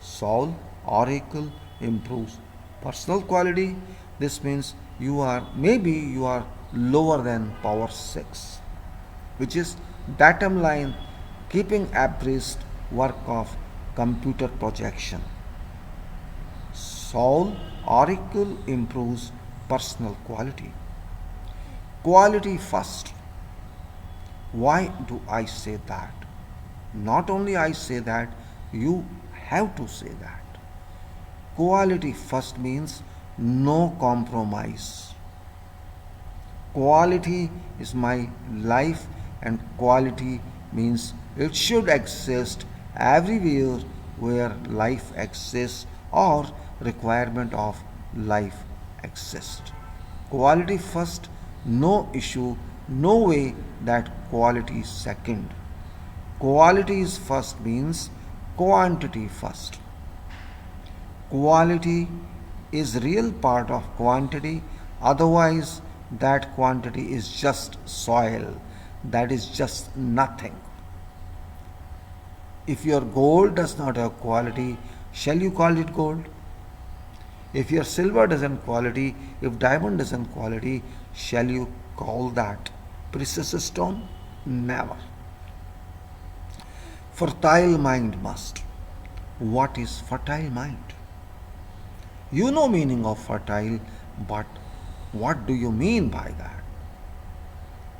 Soul oracle improves personal quality. This means you are lower than power 6, which is datum line keeping abreast work of computer projection. Soul oracle improves personal quality. Quality first. Why do I say that? Not only I say that, you have to say that. Quality first means no compromise. Quality is my life, and quality means it should exist everywhere where life exists or requirement of life exists. Quality first, no issue, no way that quality is second. Quality is first means quantity first. Quality is real part of quantity, otherwise that quantity is just soil, that is just nothing. If your gold does not have quality, shall you call it gold? If your silver doesn't quality, if diamond doesn't quality, shall you call that precious stone? Never. Fertile mind must. What is fertile mind? You know meaning of fertile, but what do you mean by that?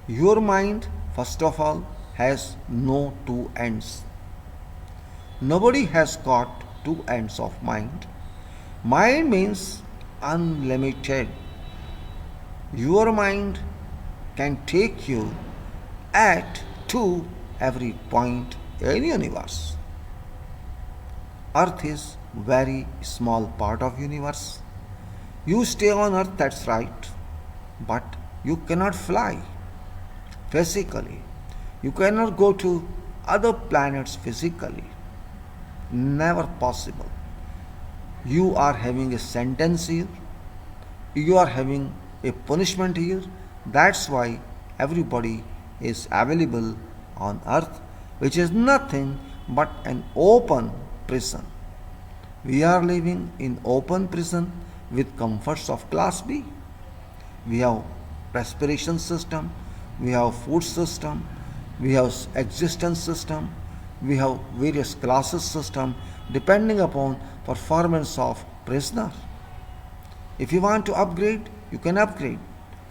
Your mind, first of all, has no two ends. Nobody has got two ends of mind. Mind means unlimited. Your mind can take you at to every point in universe. Earth is very small part of universe. You stay on earth, that's right, but you cannot fly physically. You cannot go to other planets physically. Never possible. You are having a sentence here. You are having a punishment here. That's why everybody is available on earth, which is nothing but an open prison. We are living in open prison with comforts of class B. We have respiration system, we have food system, we have existence system, we have various classes system depending upon performance of prisoner. If you want to upgrade, you can upgrade.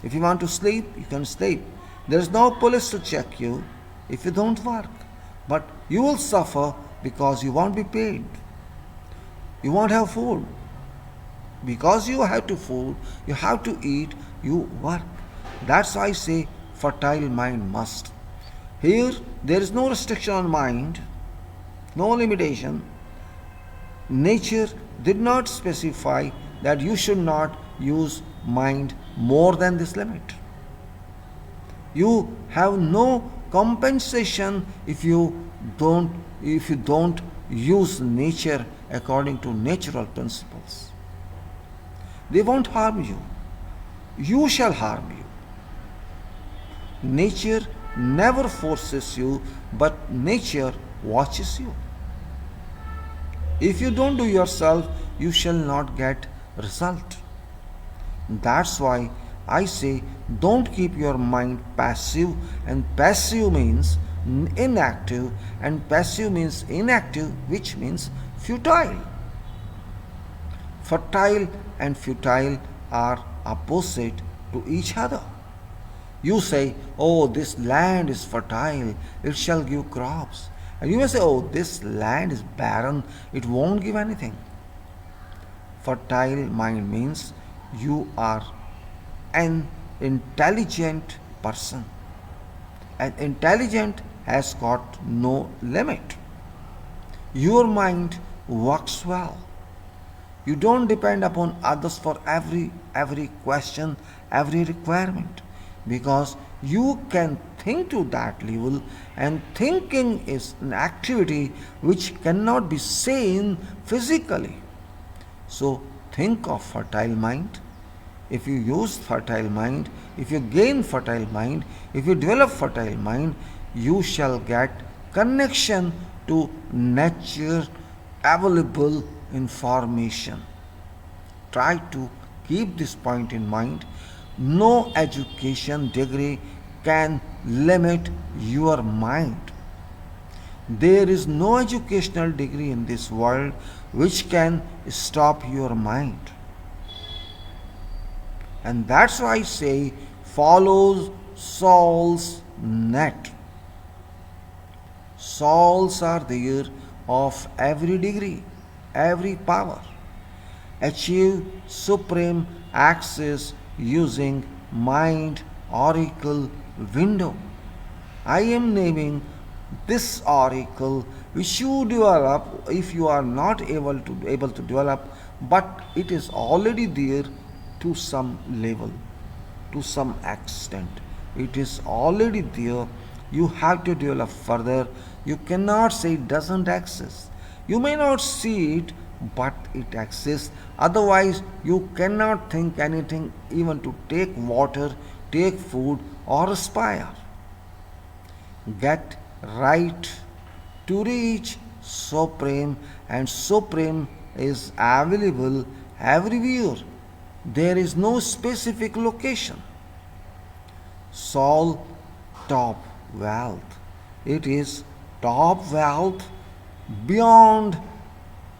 If you want to sleep, you can sleep. There is no police to check you if you don't work. But you will suffer because you won't be paid. You won't have food. Because you have to food, you have to eat, you work. That's why I say fertile mind must. Here there is no restriction on mind, no limitation. Nature did not specify that you should not use mind more than this limit. You have no compensation if you don't use nature according to natural principles. They won't harm you. You shall harm you. Nature never forces you, but nature watches you. If you don't do yourself, you shall not get result. That's why I say don't keep your mind passive, and passive means inactive, and passive means inactive, which means futile. Fertile and futile are opposite to each other. You say, oh, this land is fertile, it shall give crops. And you may say, oh, this land is barren, it won't give anything. Fertile mind means you are an intelligent person. And intelligent has got no limit. Your mind works well. You don't depend upon others for every question, every requirement, because you can think to that level, and thinking is an activity which cannot be seen physically. So think of fertile mind. If you use fertile mind, if you gain fertile mind, if you develop fertile mind, you shall get connection to nature available information. Try to keep this point in mind. No education degree can limit your mind. There is no educational degree in this world which can stop your mind. And that's why I say follow Saul's net. Souls are there of every degree, every power. Achieve supreme access using mind oracle window. I am naming this oracle which you develop if you are not able to develop, but it is already there to some level, to some extent. It is already there. You have to develop further. You cannot say it doesn't exist. You may not see it, but it exists. Otherwise, you cannot think anything, even to take water, take food, or aspire. Get right to reach Supreme, and Supreme is available everywhere. There is no specific location. Saul top wealth. It is top wealth beyond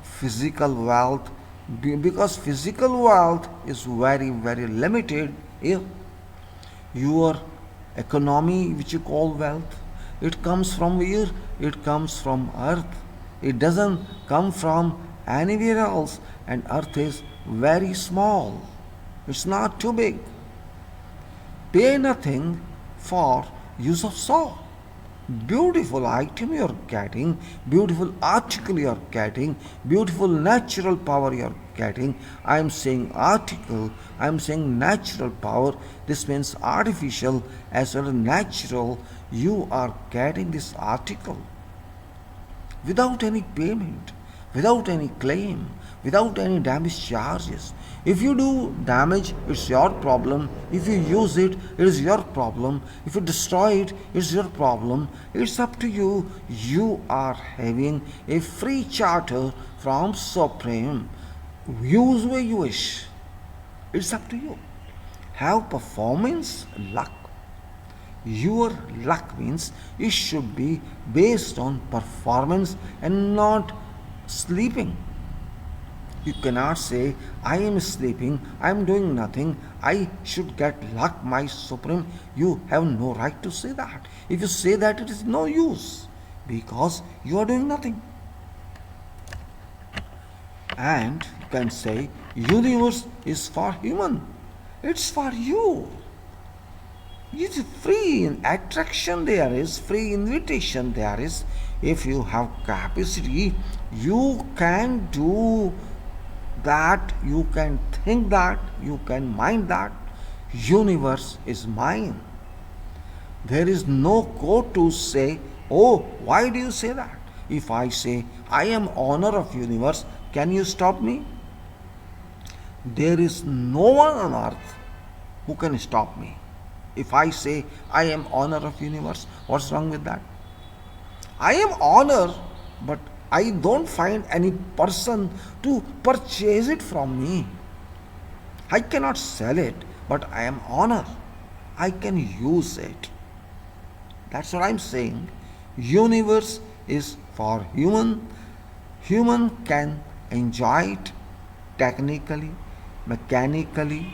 physical wealth, because physical wealth is very limited. If your economy, which you call wealth, it comes from where? It comes from earth. It doesn't come from anywhere else, and earth is very small. It's not too big. Pay nothing for use of soul. Beautiful item you are getting, beautiful article you are getting, beautiful natural power you are getting. I am saying article, I am saying natural power. This means artificial as well as natural. You are getting this article without any payment, without any claim, without any damage charges. If you do damage, it's your problem. If you use it, it is your problem. If you destroy it, it's your problem. It's up to you. You are having a free charter from Supreme. Use where you wish. It's up to you. Have performance, luck. Your luck means it should be based on performance and not sleeping. You cannot say, I am sleeping, I am doing nothing, I should get luck, my Supreme. You have no right to say that. If you say that, it is no use, because you are doing nothing. And you can say, universe is for human. It's for you. It's free attraction there is, free invitation there is. If you have capacity, you can do that, you can think that, you can mind that. Universe is mine. There is no code to say, oh, why do you say that? If I say, I am owner of universe, can you stop me? There is no one on earth who can stop me. If I say, I am owner of universe, what's wrong with that? I am owner, but I don't find any person to purchase it from me. I cannot sell it, but I am honor. I can use it. That's what I'm saying. Universe is for human. Human can enjoy it technically, mechanically,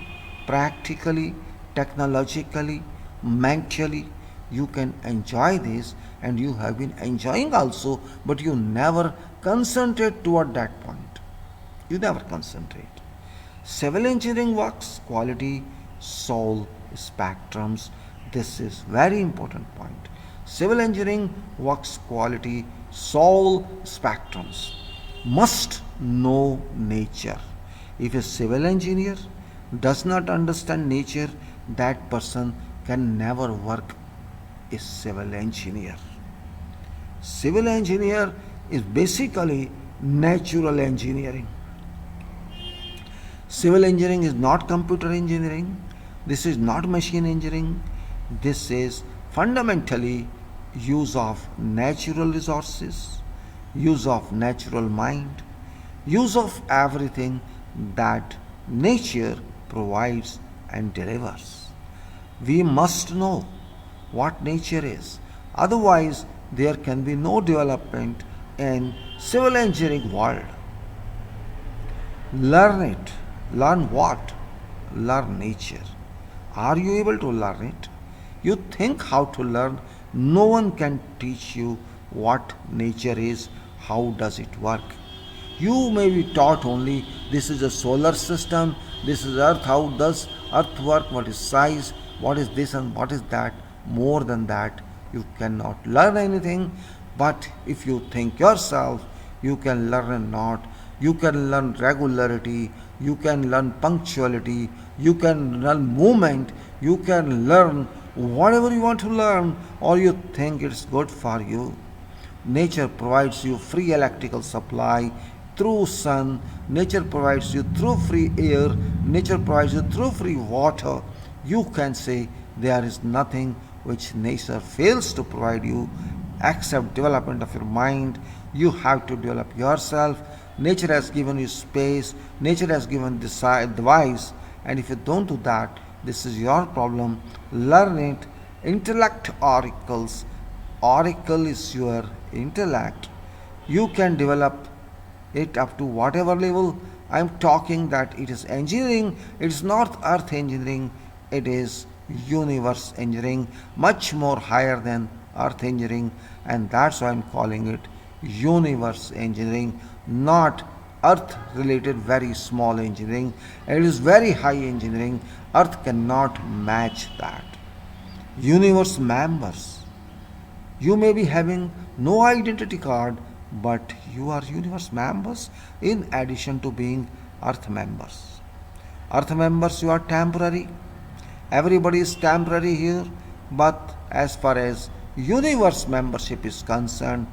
practically, technologically, mentally. You can enjoy this and you have been enjoying also, but you never concentrate toward that point. You never concentrate. Civil engineering works quality, soul, spectrums. This is very important point. Civil engineering works quality, soul, spectrums. Must know nature. If a civil engineer does not understand nature, that person can never work a civil engineer. Civil engineer is basically natural engineering. Civil engineering is not computer engineering. This is not machine engineering. This is fundamentally use of natural resources, use of natural mind, use of everything that nature provides and delivers. We must know what nature is. Otherwise, there can be no development in civil engineering world. Learn it. Learn what? Learn nature. Are you able to learn it? You think how to learn. No one can teach you what nature is, how does it work. You may be taught only this is a solar system, this is earth, how does earth work, what is size, what is this and what is that. More than that, you cannot learn anything. But if you think yourself, you can learn a lot. You can learn regularity, you can learn punctuality, you can learn movement, you can learn whatever you want to learn or you think it's good for you. Nature provides you free electrical supply through sun, nature provides you through free air, nature provides you through free water. You can say there is nothing which nature fails to provide you except development of your mind. You have to develop yourself. Nature has given you space, nature has given this device, and if you don't do that, this is your problem. Learn it. Intellect oracles. Oracle is your intellect. You can develop it up to whatever level. I am talking that it is engineering, it is not earth engineering, it is universe engineering, much more higher than earth engineering, and that's why I am calling it universe engineering, not earth related very small engineering. It is very high engineering. Earth cannot match that. Universe members. You may be having no identity card, but you are universe members in addition to being earth members. Earth members, you are temporary. Everybody is temporary here, but as far as universe membership is concerned,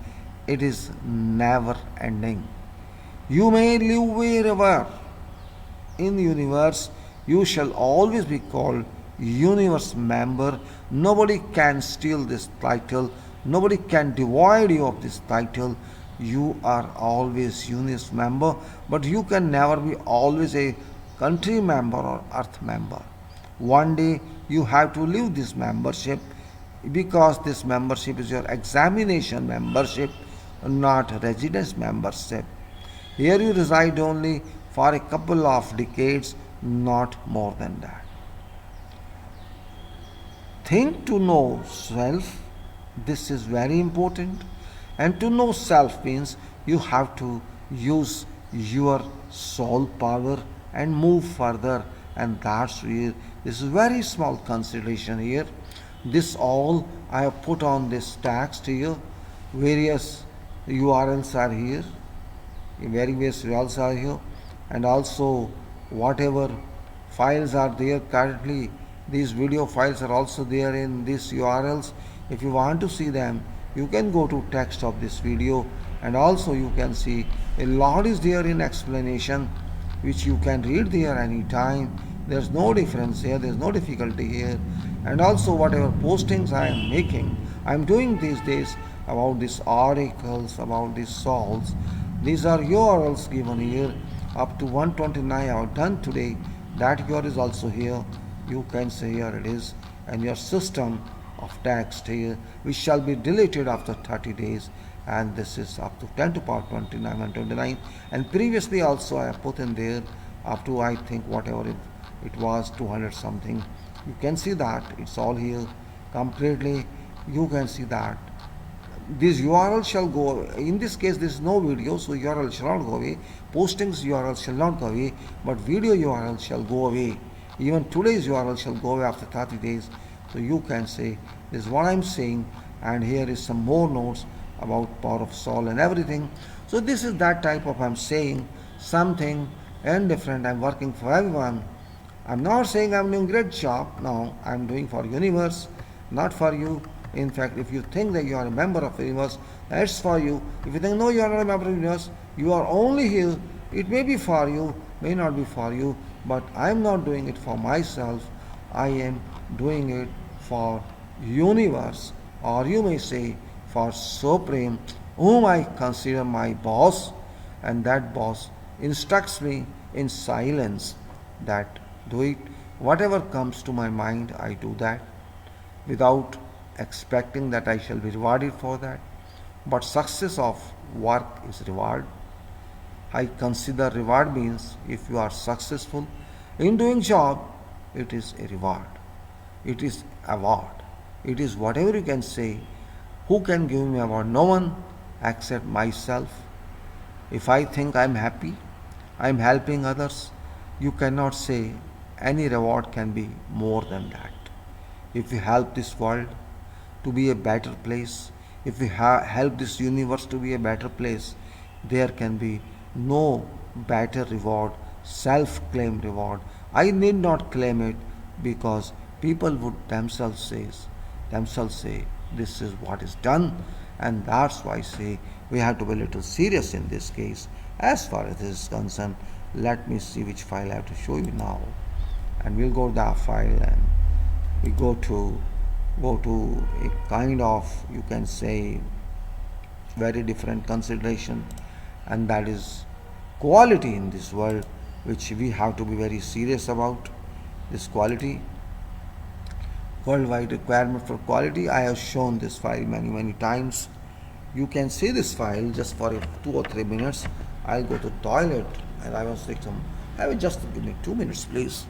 it is never ending. You may live wherever in the universe, you shall always be called universe member. Nobody can steal this title, nobody can divide you of this title. You are always universe member, but you can never be always a country member or earth member. One day you have to leave this membership because this membership is your examination membership, not residence membership. Here you reside only for a couple of decades, not more than that. Think to know self. This is very important. And to know self means you have to use your soul power and move further. And that's where this is very small consideration here. This all I have put on this text here. Various URLs are here. Various URLs are here. And also whatever files are there currently, these video files are also there in these URLs. If you want to see them, you can go to text of this video, and also you can see a lot is there in explanation which you can read there anytime. There's no difference here, there's no difficulty here. And also whatever postings I am making, I am doing these days about these articles, about these salts. These are URLs given here up to 129 I have done today. That URL is also here. You can say here it is, and your system of text here, which shall be deleted after 30 days. And this is up to 10 to power 29 and 29. And previously also I have put in there up to I think whatever it was 200 something. You can see that it's all here completely. You can see that this URL shall go, in this case this is no video, so URL shall not go away, postings URL shall not go away, but video URL shall go away. Even today's URL shall go away after 30 days. So you can say this is what I'm saying, and here is some more notes about power of soul and everything. So this is that type of, I'm saying something indifferent, I'm working for everyone. I'm not saying I'm doing great job. No, I'm doing for universe, not for you. In fact, if you think that you are a member of the universe, that's for you. If you think no, you are not a member of the universe, you are only here. It may be for you, may not be for you, but I'm not doing it for myself. I am doing it for universe, or you may say for Supreme, whom I consider my boss, and that boss instructs me in silence that do it. Whatever comes to my mind, I do that without expecting that I shall be rewarded for that. But success of work is reward. I consider reward means if you are successful in doing job, it is a reward. It is award. It is whatever you can say. Who can give me award? No one except myself. If I think I'm happy, I'm helping others, you cannot say any reward can be more than that. If we help this world to be a better place, if we help this universe to be a better place, there can be no better reward, self claim reward. I need not claim it because people would themselves say this is what is done, and that's why I say we have to be a little serious in this case. As far as this is concerned, let me see which file I have to show you now, and we'll go to that file and we go to a kind of, you can say, very different consideration, and that is quality in this world, which we have to be very serious about. This quality, worldwide requirement for quality. I have shown this file many times. You can see this file just for 2 or 3 minutes. I'll go to toilet and I will take some. I will just give me 2 minutes, please.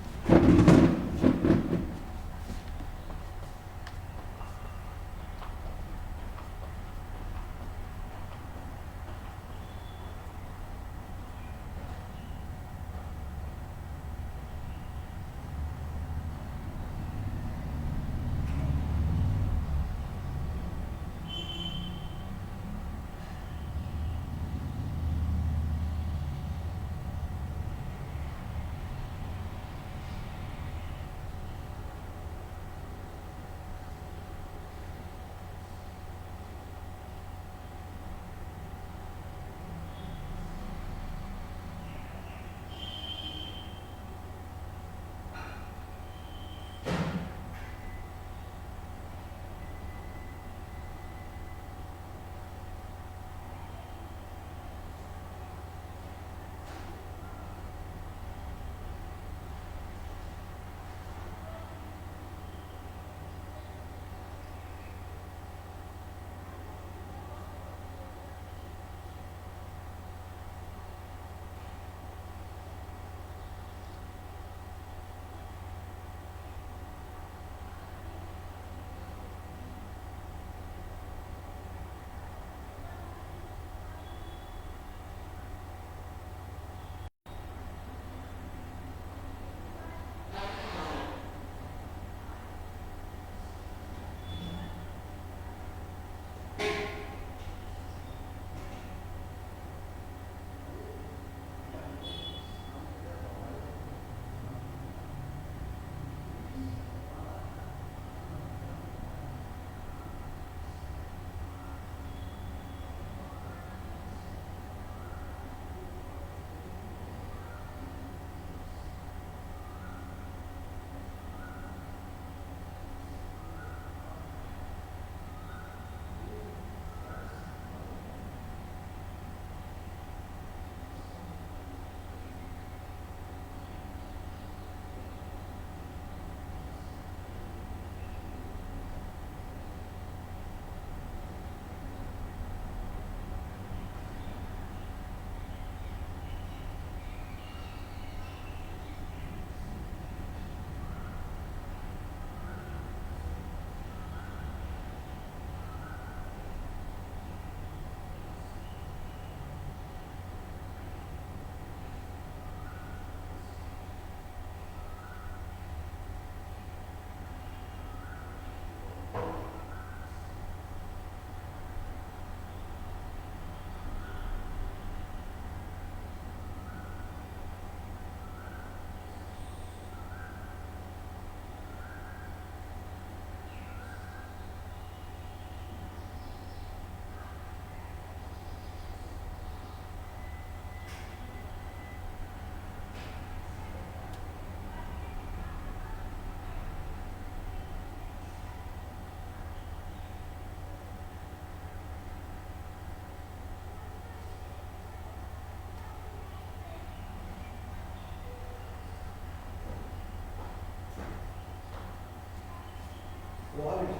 quality.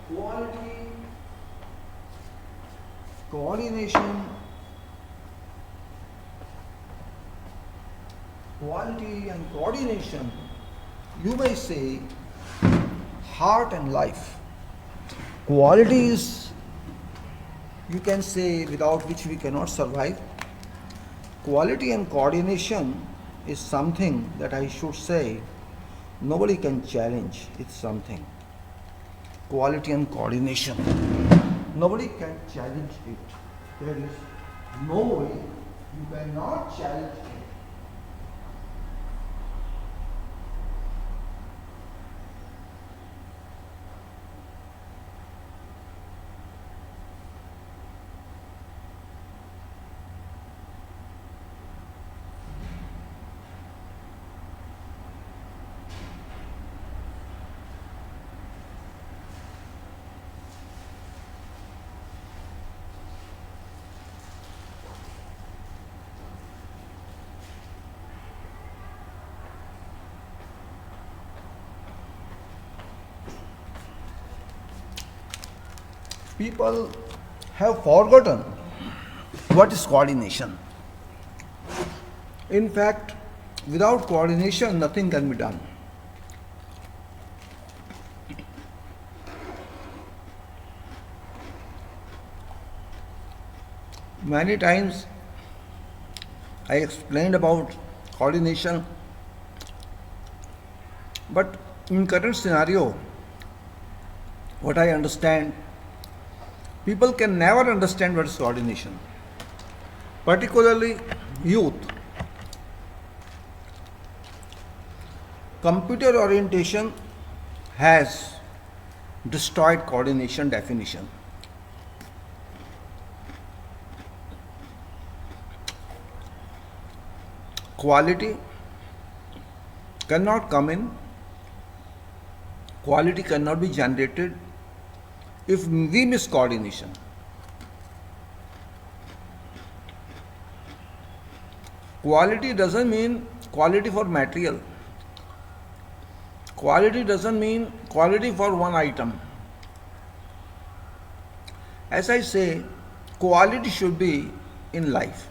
Quality, coordination, quality and coordination, you may say heart and life. Quality is, you can say, without which we cannot survive. Quality and coordination is something that I should say nobody can challenge. It's something. Quality and coordination. Nobody can challenge it. There is no way you cannot challenge it. People have forgotten what is coordination. In fact, without coordination, nothing can be done. Many times I explained about coordination, but in current scenario, what I understand, people can never understand what is coordination, particularly youth. Computer orientation has destroyed coordination definition. Quality cannot come in, quality cannot be generated if we miss coordination. Quality doesn't mean quality for material. Quality doesn't mean quality for one item. As I say, quality should be in life.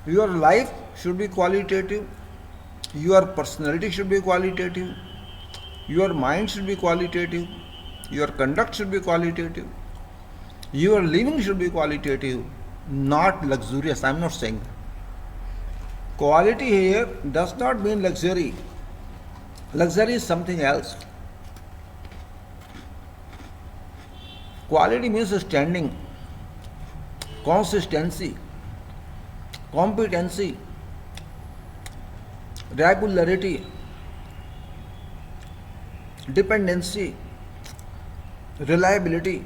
Your life should be qualitative, your personality should be qualitative, your mind should be qualitative, your conduct should be qualitative, your living should be qualitative, not luxurious. I am not saying that. Quality here does not mean luxury. Luxury is something else. Quality means standing, consistency, competency, regularity, dependency, reliability.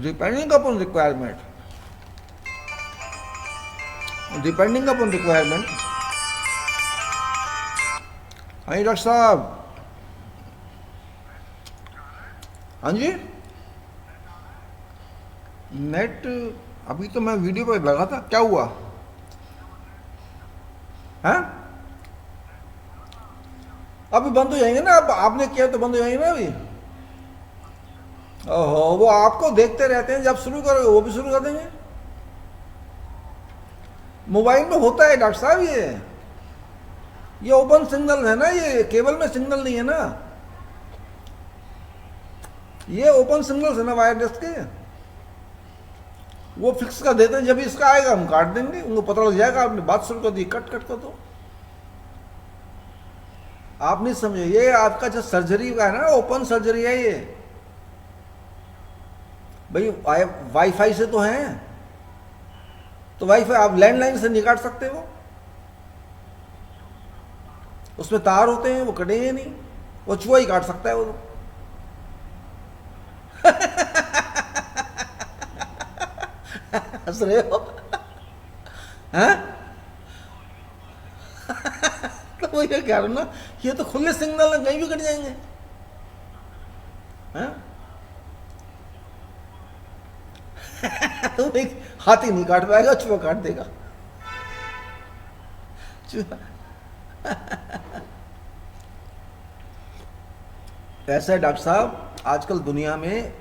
Depending upon requirement, हाँ जी doctor साहब, हाँ जी net अभी तो मैं video पे लगा था, क्या हुआ है? अभी बंद हो जाएंगे ना, अब आपने किया तो बंद हो जाएंगे ना अभी। ओहो, वो आपको देखते रहते हैं, जब शुरू करोगे वो भी शुरू कर देंगे। मोबाइल में होता है डॉक्टर साहब, ये ओपन सिग्नल है ना, ये केबल में सिग्नल नहीं है ना, ये ओपन सिग्नल है ना वायरलेस के, वो फिक्स कर देते हैं। जब इसका आएगा हम काट देंगे, उनको पता लग जाएगा आपने बात शुरू कर दी, कट कट कर दो। आप नहीं समझे, ये आपका जो सर्जरी का है ना, ओपन सर्जरी है ये भाई। वाईफाई से तो है, तो वाईफाई आप लैंडलाइन से नहीं काट सकते, वो उसमें तार होते हैं, वो कटेंगे नहीं, वो चूहा ही काट सकता है वो तो। हंस रहे हो हैं? तो वो ये कह रहा हूं ना, ये तो खुले सिग्नल है, कहीं भी कट जाएंगे हैं? हाथी नहीं काट पाएगा, चूहा काट देगा। ऐसा है डॉक्टर साहब, आजकल दुनिया में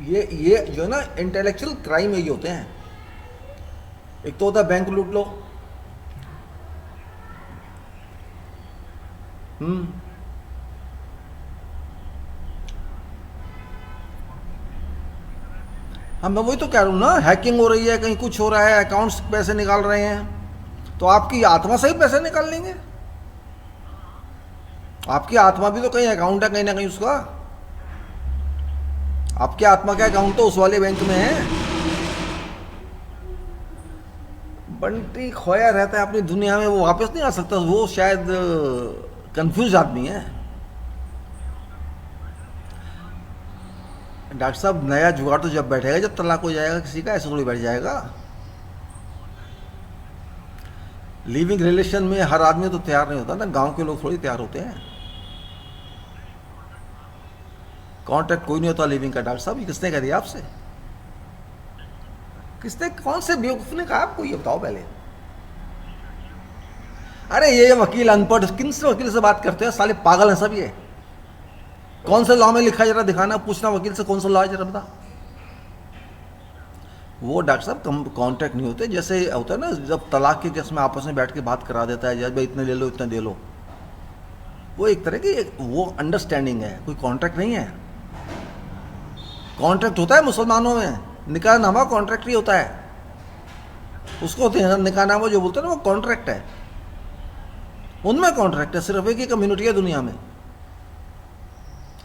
ये जो है ना इंटेलेक्चुअल क्राइम यही होते हैं। एक तो होता है बैंक लूट लो। हम्म। हाँ, मैं वही तो कह रहा हूँ ना, हैकिंग हो रही है, कहीं कुछ हो रहा है, अकाउंट्स पैसे निकाल रहे हैं, तो आपकी आत्मा से ही पैसे निकाल लेंगे। आपकी आत्मा भी तो कहीं अकाउंट है, कहीं ना कहीं उसका। आपके आत्मा का अकाउंट तो उस वाले बैंक में है। बंटी खोया रहता है अपनी दुनिया में, वो वापस नहीं आ सकता, वो शायद कंफ्यूज आदमी है। डॉक्टर साहब, नया जुगाड़ तो जब बैठेगा जब तलाक हो जाएगा किसी का, ऐसे थोड़ी बैठ जाएगा। लिविंग रिलेशन में हर आदमी तो तैयार नहीं होता ना, गांव के लोग थोड़ी तैयार होते हैं। कॉन्ट्रैक्ट कोई नहीं होता लिविंग का डॉक्टर साहब, ये किसने कह दिया आपसे? किसने, कौन से बेवकूफ ने कहा आपको, ये बताओ पहले। अरे ये वकील अनपढ़, किन से वकील से बात करते हैं, साले पागल हैं सब ये। कौन से लॉ में लिखा है जरा दिखाना, पूछना वकील से कौन सा लॉ है जरा बता। वो डॉक्टर साहब कॉन्ट्रैक्ट नहीं होते, जैसे होता है ना जब तलाक के केस में आपस में बैठ के बात करा देता है, जज भाई इतने ले लो इतने दे लो, वो एक तरह की वो अंडरस्टैंडिंग है, कोई कॉन्ट्रैक्ट नहीं है। कॉन्ट्रैक्ट होता है मुसलमानों में, निकाहनामा कॉन्ट्रैक्ट ही होता है, उसको होते हैं निकाहनामा जो बोलते हैं ना, वो कॉन्ट्रैक्ट है। उनमें कॉन्ट्रैक्ट है, सिर्फ एक ही कम्युनिटी है दुनिया में,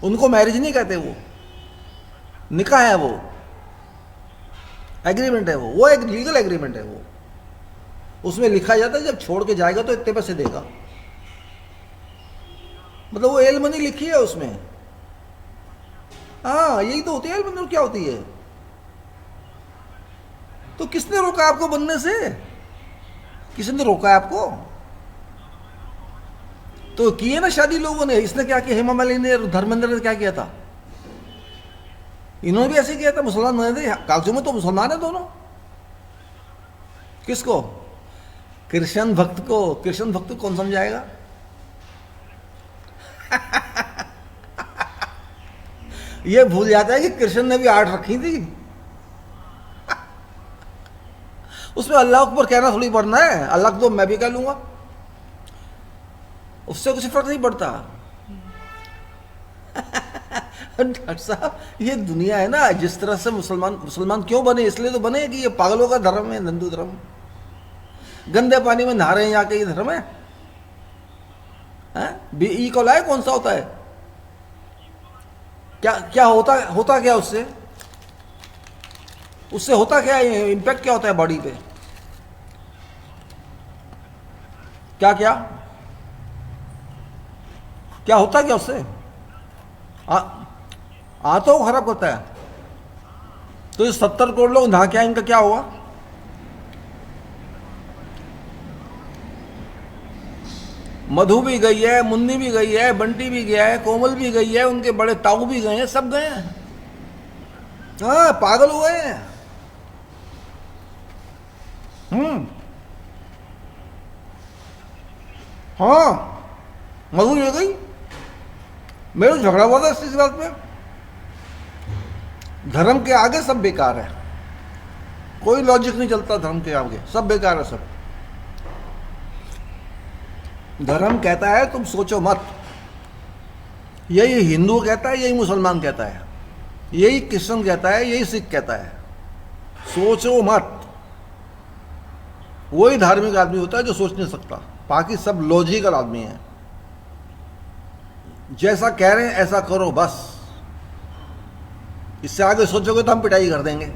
उनको मैरिज नहीं कहते, वो निकाह है, वो एग्रीमेंट है, वो एक लीगल एग्रीमेंट है। वो उसमें लिखा जाता है जब छोड़ के जाएगा तो इतने पैसे देगा, मतलब वो एलमनी लिखी है उसमें। हाँ, यही तो होती है एलमनी, और क्या होती है। तो किसने रोका आपको बनने से? किसने रोका है आपको? तो किए ना शादी लोगों ने। इसने क्या किया, हेमा मालिनी ने, धर्मेंद्र ने क्या किया था, इन्होंने भी ऐसे किया था। मुसलमान बने थे, कागजों में तो मुसलमान है दोनों। किसको? कृष्ण भक्त को। कृष्ण भक्त को कौन समझाएगा? ये भूल जाता है कि कृष्ण ने भी आर्ट रखी थी। उसमें अल्लाह अकबर कहना थोड़ी पड़ना है, अल्लाह तो मैं भी कह लूंगा, उससे कुछ फर्क नहीं पड़ता। डॉक्टर साहब, ये दुनिया है ना, जिस तरह से मुसलमान क्यों बने, इसलिए तो बने कि ये पागलों का धर्म है, हिंदू धर्म। गंदे पानी में नहा रहे हैं यहाँ के, ये धर्म है? ई कोलाई कौन सा होता है? क्या क्या होता क्या उससे? उससे होता क्या है, इंपैक्ट क्या होता है बॉडी पे? क्या क्या क्या होता क्या उससे? आंतों को खराब करता है। तो ये 70 करोड़ लोग नहा के आए, इनका क्या होगा? मधु भी गई है, मुन्नी भी गई है, बंटी भी गया है, कोमल भी गई है, उनके बड़े ताऊ भी गए हैं, सब गए हैं। हाँ, पागल हुए हैं। हाँ, मधु ले गई। मेरे झगड़ा हुआ था इस बात पे। धर्म के आगे सब बेकार है, कोई लॉजिक नहीं चलता धर्म के आगे, सब बेकार है सब। धर्म कहता है तुम सोचो मत, यही हिंदू कहता है, यही मुसलमान कहता है, यही क्रिश्चियन कहता है, यही सिख कहता है, सोचो मत। वही धार्मिक आदमी होता है जो सोच नहीं सकता, बाकी सब लॉजिकल आदमी है। जैसा कह रहे हैं ऐसा करो बस, इससे आगे सोचोगे तो हम पिटाई कर देंगे।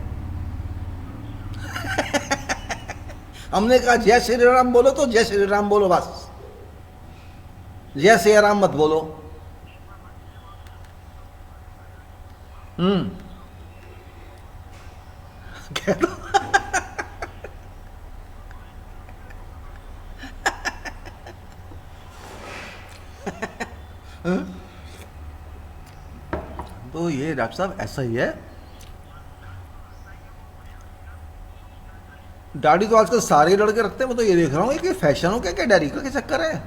हमने कहा जय श्री राम बोलो तो जय श्री राम बोलो बस, जय श्री राम मत बोलो। कह दो। तो ये डॉक्टर साहब ऐसा ही है। दाढ़ी तो आजकल सारे लड़के रखते हैं, मैं तो ये देख रहा हूँ कि फैशन हो क्या, क्या दाढ़ी का क्या चक्कर है?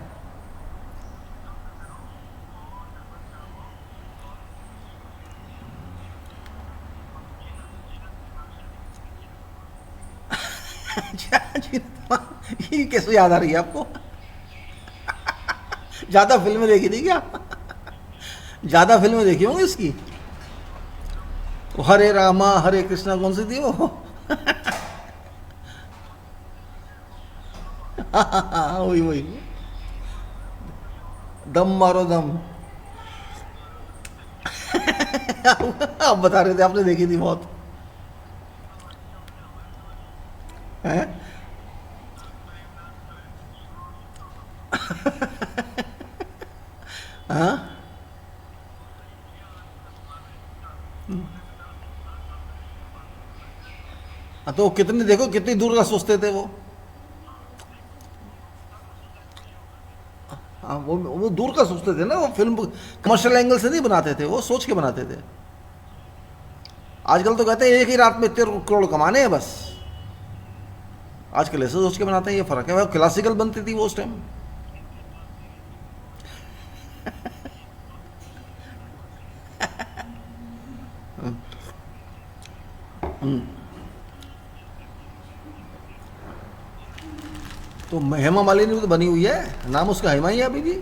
अच्छा, ये कैसे याद आ रही है आपको? ज्यादा फिल्में देखी थी क्या? ज्यादा फिल्में देखी होंगी इसकी। वो हरे रामा हरे कृष्णा कौन सी थी वो? वही वही। दम मारो दम। आप बता रहे थे आपने देखी थी बहुत। हैं? हाँ। हाँ, तो कितने देखो कितनी दूर का सोचते थे वो। हाँ, वो दूर का सोचते थे ना, वो फिल्म कमर्शियल एंगल से नहीं बनाते थे, वो सोच के बनाते थे। आजकल तो कहते हैं एक ही रात में इतने करोड़ कमाने हैं बस। आजकल ऐसे सोच के बनाते हैं, ये फर्क है। वो क्लासिकल बनती थी वो उस टाइम। तो हेमा मालिनी भी तो बनी हुई है, नाम उसका हेमा ही है अभी भी।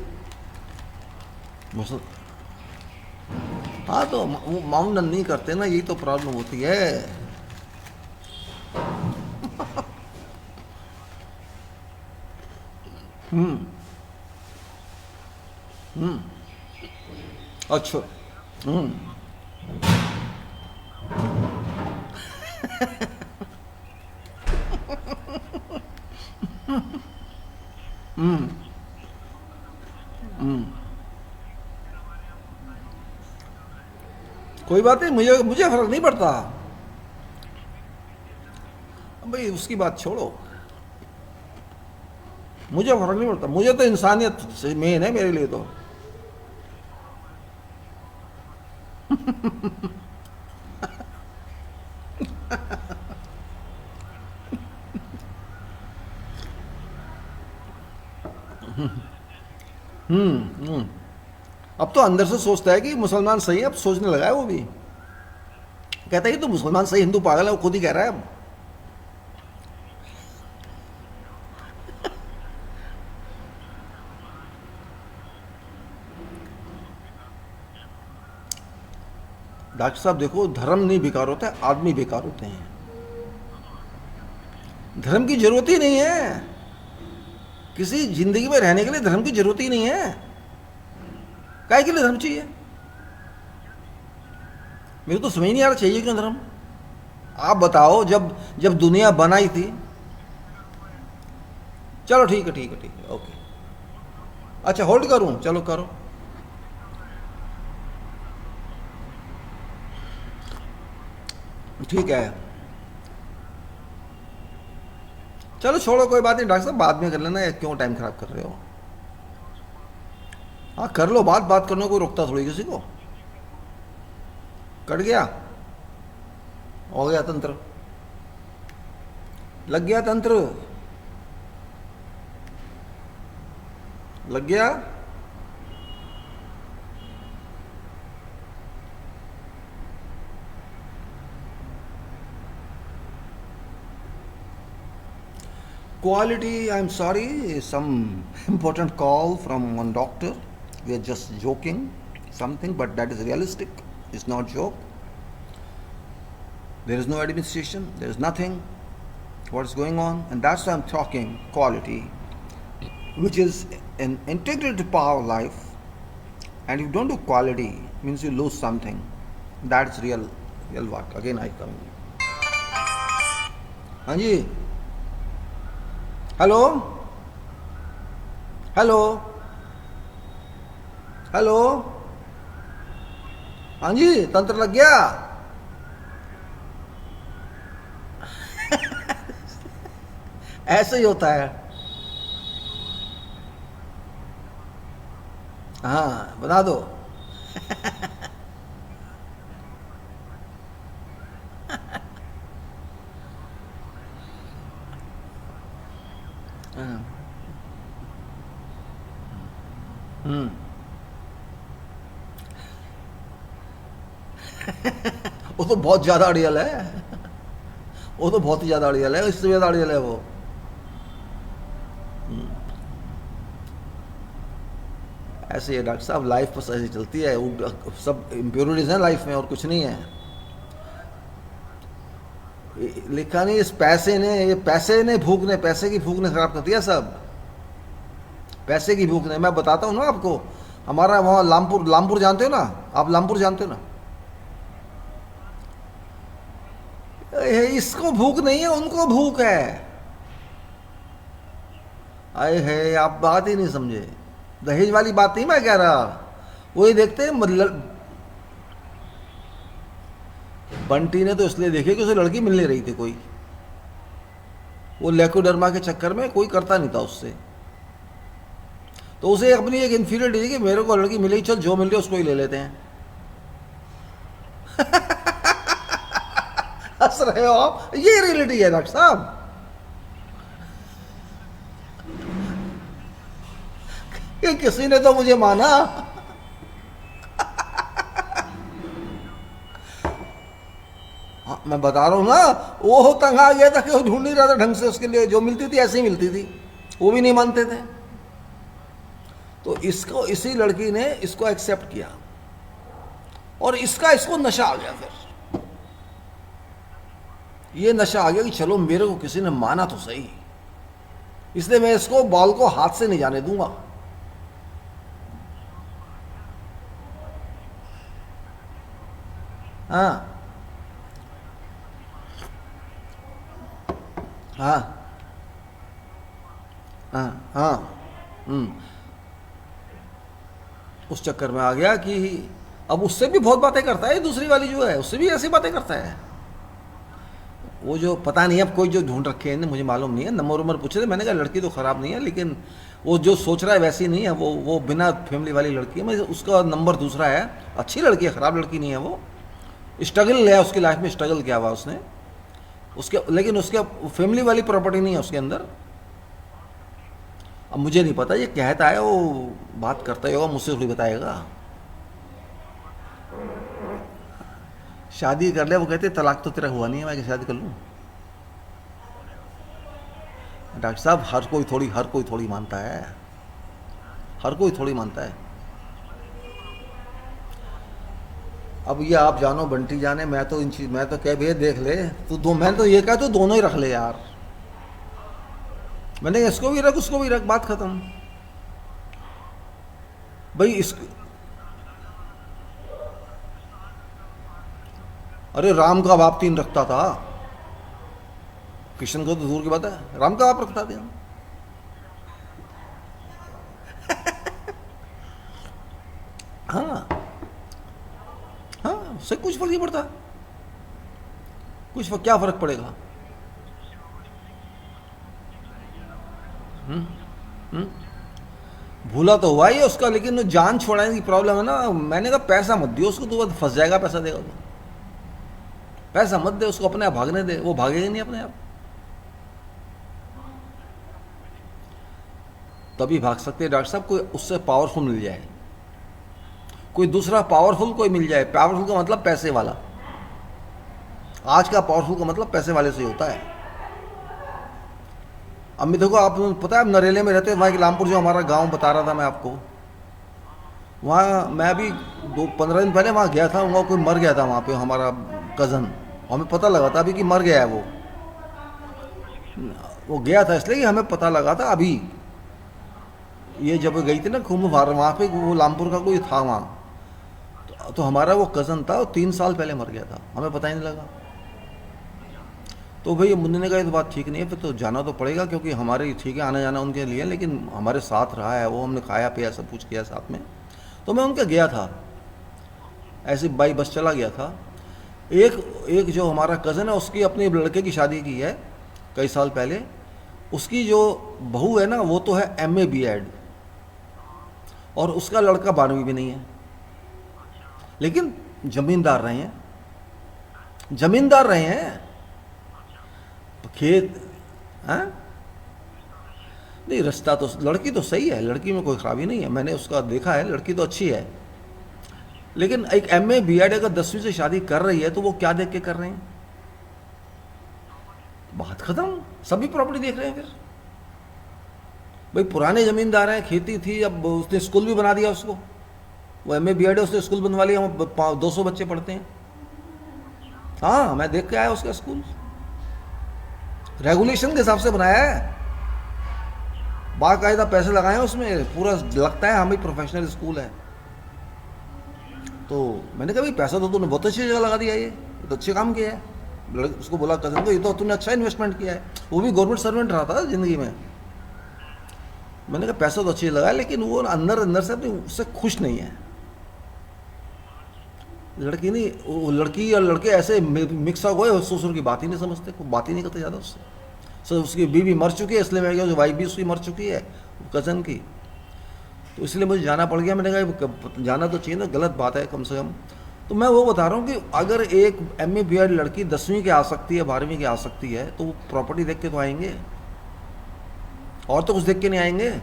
मुसल हाँ, तो वो माउंटन नहीं करते ना, यही तो प्रॉब्लम होती है। अच्छा। हम्म। कोई बात नहीं, मुझे मुझे फर्क नहीं पड़ता। अब भाई उसकी बात छोड़ो, मुझे फर्क नहीं पड़ता। मुझे तो इंसानियत से मेन है मेरे लिए तो। अब तो अंदर से सोचता है कि मुसलमान सही है, अब सोचने लगा है वो भी। कहता है ये तो मुसलमान सही, हिंदू पागल है, वो खुद ही कह रहा है अब। डॉक्टर साहब देखो, धर्म नहीं बेकार होता है, आदमी बेकार होते हैं। धर्म की जरूरत ही नहीं है, किसी जिंदगी में रहने के लिए धर्म की जरूरत ही नहीं है। काहे के लिए धर्म चाहिए? मेरे को तो समझ नहीं आ रहा चाहिए क्यों धर्म। आप बताओ, जब जब दुनिया बनाई थी। चलो ठीक है, ठीक है, ठीक है, ओके। अच्छा, होल्ड करूं? चलो करो। ठीक है। चलो छोड़ो, कोई बात नहीं डॉक्टर साहब, बाद में कर लेना, ये क्यों टाइम खराब कर रहे हो? हाँ कर लो, बात बात करने को कोई रोकता थोड़ी किसी को। कट गया? हो गया तंत्र? लग गया तंत्र? लग गया? Quality, I'm sorry, some important call from one doctor. We are just joking something, but that is realistic. It's not joke. There is no administration, there is nothing. What is going on? And that's why I'm talking quality, which is an integrated part of life. And if you don't do quality, means you lose something. That's real work. Again, I come. हाँ जी। Hello. Hello. Hello. हाँ जी, तंत्र लग गया? ऐसे ही होता है। हाँ, बता दो। हाँ। हम्म। वो तो बहुत ज्यादा अड़ियल है। वो तो बहुत ही ज्यादा अड़ियल है, इससे ज्यादा अड़ियल है वो। ऐसे ही है डॉक्टर साहब, लाइफ बस ऐसी चलती है, सब इम्प्योरिटीज हैं लाइफ में और कुछ नहीं है। लिखा नहीं, इस पैसे ने, ये पैसे ने भूख ने, पैसे की भूख ने खराब कर दिया सब। पैसे की भूख ने, मैं बताता हूँ ना आपको। हमारा वहाँ लामपुर, लामपुर जानते हो ना आप? लामपुर जानते हो ना? इसको भूख नहीं है, उनको भूख है। अरे है, आप बात ही नहीं समझे। दहेज वाली बात नहीं मैं कह रहा। वो ये देखते हैं मतलब, बंटी ने तो इसलिए देखे कि उसे लड़की मिल नहीं रही थी कोई। वो लेकोडर्मा के चक्कर में कोई करता नहीं था उससे। तो उसे अपनी एक इन्फीरियरिटी थी कि मेरे को लड़की मिली, चल जो मिल रही है उसको ही ले लेते हैं। हंस रहे हो आप, ये रियलिटी है डॉक्टर साहब। कि किसी ने तो मुझे माना। हाँ, मैं बता रहा हूँ ना। वो तंग आ गया था कि वो ढूंढ नहीं रहा था ढंग से, उसके लिए जो मिलती थी ऐसे ही मिलती थी। वो भी नहीं मानते थे। तो इसको, इसी लड़की ने इसको एक्सेप्ट किया, और इसको नशा आ गया। फिर ये नशा आ गया कि चलो मेरे को किसी ने माना तो सही, इसलिए मैं इसको बॉल को हाथ से नहीं जाने दूंगा। हाँ। हाँ। हाँ। हाँ। हम्म। उस चक्कर में आ गया कि अब उससे भी बहुत बातें करता है, दूसरी वाली जो है उससे भी ऐसी बातें करता है। वो जो पता नहीं, अब कोई जो ढूंढ रखे हैं मुझे मालूम नहीं है, नंबर उम्र पूछे थे, मैंने कहा लड़की तो ख़राब नहीं है, लेकिन वो जो सोच रहा है वैसी नहीं है, वो बिना फैमिली वाली लड़की है। मैं, उसका नंबर दूसरा है, अच्छी लड़की है, ख़राब लड़की नहीं है वो। स्ट्रगल है उसकी लाइफ में, स्ट्रगल किया हुआ उसने उसके, लेकिन उसके फैमिली वाली प्रॉपर्टी नहीं है उसके अंदर। अब मुझे नहीं पता, ये कहता है, वो बात करता ही होगा, मुझसे थोड़ी बताएगा। शादी कर ले, वो कहते तलाक तो तेरा हुआ नहीं है, मैं क्या शादी कर लूँ? डॉक्टर साहब, हर कोई थोड़ी मानता है। हर कोई थोड़ी मानता है। अब ये आप जानो, बंटी जाने, मैं तो इन चीज, मैं तो कह भैया देख ले तू दो, मैं तो ये कहा तू दोनों ही रख ले यार। मैंने कहा इसको भी रख, उसको भी रख, बात खत्म। भाई इस, अरे राम का बाप 3 रखता था, कृष्ण को तो दूर की बात है, राम का बाप रखता था। हाँ। हाँ, उससे कुछ फर्क नहीं पड़ता। क्या फर्क पड़ेगा? भूला तो हुआ ही है उसका, लेकिन वो जान छोड़ाने की प्रॉब्लम है ना। मैंने कहा पैसा मत दियो उसको, तो बस फंस जाएगा, पैसा देगा तो। पैसा मत दे उसको, अपने आप भागने दे, वो भागेगा नहीं अपने आप। तभी भाग सकते हैं डॉक्टर साहब, कोई उससे पावरफुल मिल जाए, कोई दूसरा पावरफुल कोई मिल जाए। पावरफुल का मतलब पैसे वाला। आज का पावरफुल का मतलब पैसे वाले से ही होता है। अब देखो, आप पता है, आप नरेले में रहते हैं, वहाँ रामपुर जो हमारा गांव बता रहा था मैं आपको, वहाँ मैं अभी 15 दिन पहले वहाँ गया था। वहाँ कोई मर गया था वहाँ पे, हमारा कज़न। हमें पता लगा था अभी कि मर गया है वो गया था इसलिए कि हमें पता लगा था अभी। ये जब गई थी ना कुंभ, वहाँ पे वो लामपुर का कोई था वहाँ, तो हमारा वो कज़न था, वो 3 साल पहले मर गया था, हमें पता ही नहीं लगा। तो भाई मुन्ने ने कहा ये तो बात ठीक नहीं है, फिर तो जाना तो पड़ेगा, क्योंकि हमारे ठीक है आना जाना उनके लिए, लेकिन हमारे साथ रहा है वो, हमने खाया पिया सब कुछ किया साथ में। तो मैं उनके गया था, ऐसे बाई बस चला गया था। एक एक जो हमारा कज़न है, उसकी अपने लड़के की शादी की है कई साल पहले। उसकी जो बहू है ना, वो तो है MA B.Ed, और उसका लड़का 12वीं भी नहीं है, लेकिन जमींदार रहे हैं, जमींदार रहे हैं, खेत। हाँ, नहीं, रास्ता तो लड़की तो सही है, लड़की में कोई खराबी नहीं है, मैंने उसका देखा है, लड़की तो अच्छी है। लेकिन एक एमए बीएड अगर 10वीं से शादी कर रही है तो वो क्या देख के कर रहे हैं? बात खत्म, सभी प्रॉपर्टी देख रहे हैं फिर। भाई पुराने जमींदार हैं, खेती थी, अब उसने स्कूल भी बना दिया उसको। वो एमए बीएड है, उसने स्कूल बनवा लिया, 200 बच्चे पढ़ते हैं। हाँ, मैं देख के आया उसका स्कूल, रेगुलेशन के हिसाब से बनाया है, बाकायदा पैसे लगाए हैं उसमें, पूरा लगता है हाँ भाई प्रोफेशनल स्कूल है। तो मैंने कहा भाई पैसा तो तूने बहुत अच्छी जगह लगा दिया, ये तो अच्छे काम किया है। उसको बोला कजन को, ये तो तूने अच्छा इन्वेस्टमेंट किया है, वो भी गवर्नमेंट सर्वेंट रहा था ज़िंदगी में। मैंने कहा पैसा तो अच्छी लगाया, लेकिन वो अंदर अंदर से अपनी उससे खुश नहीं है। लड़की नहीं, वो लड़की और लड़के ऐसे मिक्स अप हुए, ससुर की बात ही नहीं समझते, कोई बात ही नहीं करते ज़्यादा उससे। सर उसकी बीवी मर चुकी है, इसलिए मैं क्या, वाइफ भी उसकी मर चुकी है कज़न की, तो इसलिए मुझे जाना पड़ गया। मैंने कहा जाना तो चाहिए ना, गलत बात है कम से कम। तो मैं वो बता रहा हूँ कि अगर एक एमए बीएड लड़की 10वीं की आ सकती है, 12वीं की आ सकती है, तो वो प्रॉपर्टी देख के तो आएंगे, और तो कुछ देख के नहीं आएंगे।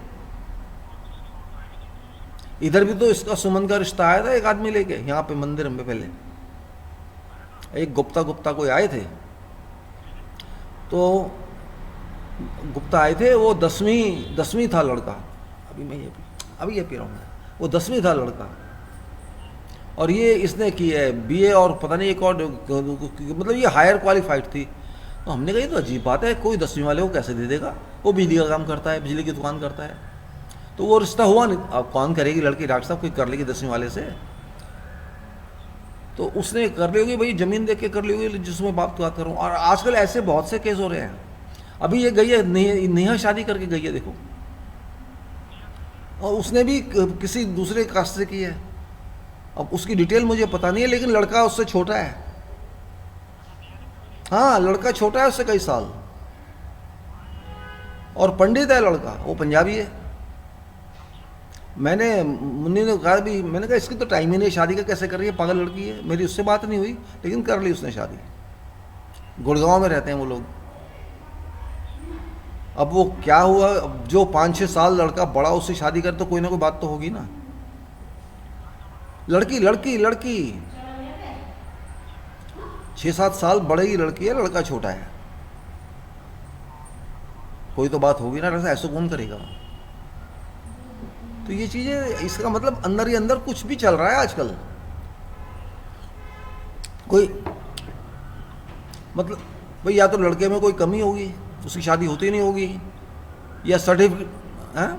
इधर भी तो इसका सुमन का रिश्ता आया था, एक आदमी लेके यहाँ पे मंदिर में, पहले एक गुप्ता गुप्ता कोई आए थे, तो गुप्ता आए थे, वो 10वीं था लड़का, अभी ये पी रहा हूँ, वो 10वीं था लड़का, और ये इसने की है बीए और पता नहीं एक और, मतलब ये हायर क्वालिफाइड थी। तो हमने कहा ये तो अजीब बात है, कोई 10वीं वाले को कैसे दे देगा, वो बिजली का काम करता है, बिजली की दुकान करता है। तो वो रिश्ता हुआ नहीं। अब कौन करेगी लड़की, डॉक्टर साहब कोई कर लेगी 10वीं वाले से? तो उसने कर ली होगी भाई, ज़मीन देख के कर ली होगी, जिसमें बात करूँ। और आजकल ऐसे बहुत से केस हो रहे हैं। अभी ये गई है नेहा शादी करके गई है, देखो, और उसने भी किसी दूसरे कास्ट से की है। अब उसकी डिटेल मुझे पता नहीं है, लेकिन लड़का उससे छोटा है। हाँ, लड़का छोटा है उससे कई साल, और पंडित है लड़का, वो पंजाबी है। मैंने मुन्नी ने कहा भी, मैंने कहा इसकी तो टाइम ही नहीं, शादी का कैसे कर रही है, पागल लड़की है। मेरी उससे बात नहीं हुई, लेकिन कर ली उसने शादी। गुड़गांव में रहते हैं वो लोग। अब वो क्या हुआ, अब जो 5-6 साल लड़का बड़ा उससे शादी करे तो कोई ना कोई बात तो होगी ना। लड़की लड़की लड़की 6-7 साल बड़े ही लड़की है, लड़का छोटा है, कोई तो बात होगी ना, ऐसा कौन करेगा। तो ये चीज़ें, इसका मतलब अंदर ही अंदर कुछ भी चल रहा है आजकल। कोई मतलब भाई, या तो लड़के में कोई कमी होगी, उसकी शादी होती नहीं होगी, या सर्टिफिकेट हैं।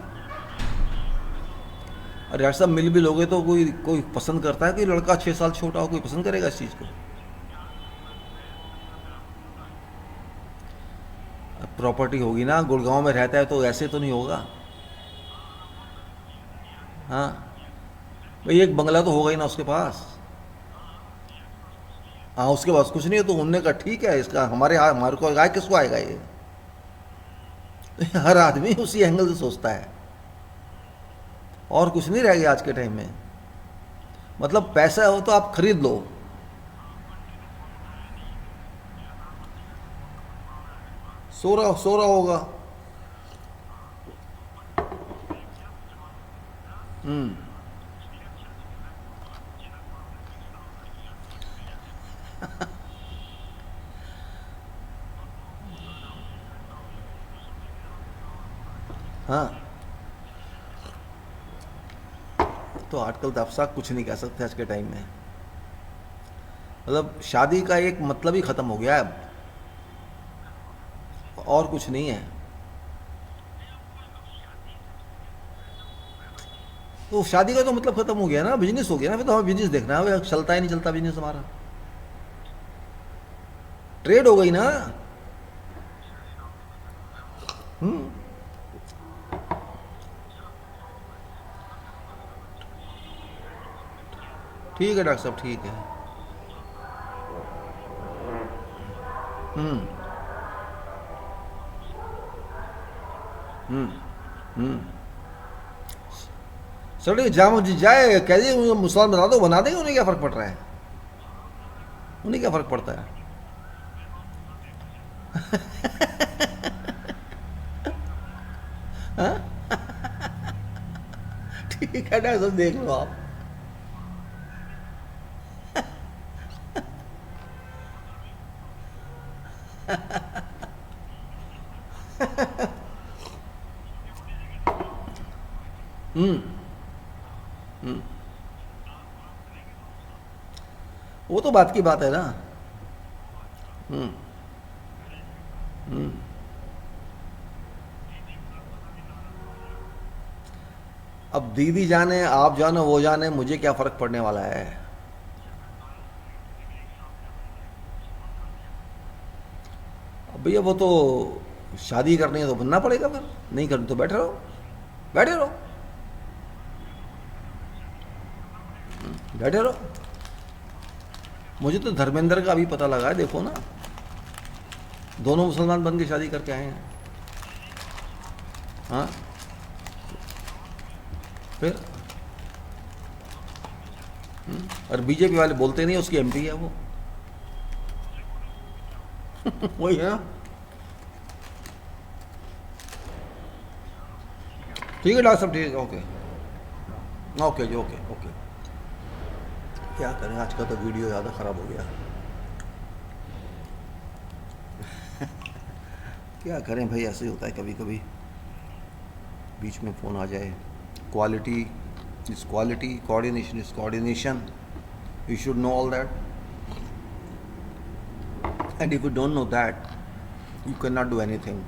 अरे यार साहब, मिल भी लोगे तो कोई कोई पसंद करता है कि लड़का 6 साल छोटा हो, कोई पसंद करेगा इस चीज़ को? प्रॉपर्टी होगी ना, गुड़गांव में रहता है तो ऐसे तो नहीं होगा। हाँ भाई, एक बंगला तो होगा ही ना उसके पास। हाँ, उसके पास कुछ नहीं है, तो उनने कहा ठीक है, इसका हमारे को आए, किसको आएगा ये? हर आदमी उसी एंगल से सोचता है, और कुछ नहीं रह गया आज के टाइम में। मतलब पैसा हो तो आप खरीद लो। सो रहा होगा। हम्म। हाँ, तो आजकल तो आप साहब कुछ नहीं कह सकते आज के टाइम में। मतलब शादी का एक मतलब ही ख़त्म हो गया है अब, और कुछ नहीं है। तो शादी का तो मतलब ख़त्म हो गया ना, बिजनेस हो गया ना, फिर तो हमें बिजनेस देखना है, अब चलता ही नहीं चलता बिजनेस हमारा, ट्रेड हो गई ना। हम्म। ठीक है डॉक्टर साहब, ठीक है। हम्म। हम्म। हम्म। सर जाम जाए कह दिए, मुसलमान बना दो, बना देंगे, उन्हें क्या फ़र्क पड़ रहा है, उन्हें क्या फ़र्क पड़ता है। ठीक है ना, सब देख लो आप। हम्म। हम्म। वो तो बात की बात है ना। हम्म। हम्म। अब दीदी जाने, आप जानो, वो जाने, मुझे क्या फर्क पड़ने वाला है। अब भैया वो तो शादी करनी है तो बनना पड़ेगा, फिर नहीं करनी तो बैठे रहो, बैठे रहो, बैठे रहो। मुझे तो धर्मेंद्र का अभी पता लगा है, देखो ना, दोनों मुसलमान बन के शादी करके आए हैं। हाँ, फिर और बीजेपी वाले बोलते नहीं, उसकी एमपी है वो। वही है ना। ठीक है डॉक्टर साहब, ठीक है, ओके। ओके जी, ओके ओके। क्या करें, आज का तो वीडियो ज़्यादा ख़राब हो गया। क्या करें भाई, ऐसे ही होता है कभी कभी, बीच में फ़ोन आ जाए। Quality is quality, coordination is coordination, you should know all that, and if you don't know that, you cannot do anything.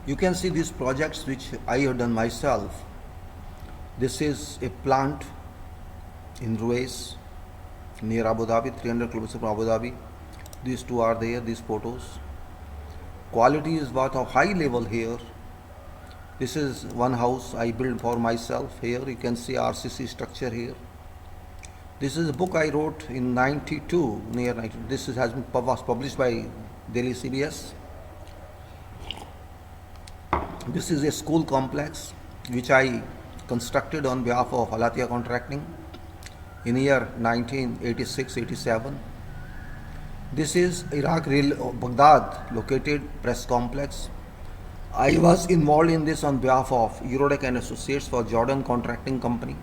You can see these projects which I have done myself. This is a plant in Ruwais near Abu Dhabi, 300 kilometers from Abu Dhabi. These two are there, these photos. Quality is what of high level here. This is one house I built for myself. Here you can see RCC structure here. This is a book I wrote in 92, near 92. This has been was published by Delhi CBS. This is a school complex which I constructed on behalf of Alatia Contracting in year 1986-87. This is Iraq Baghdad located press complex. I was involved in this on behalf of Eurodec and Associates for Jordan Contracting Company.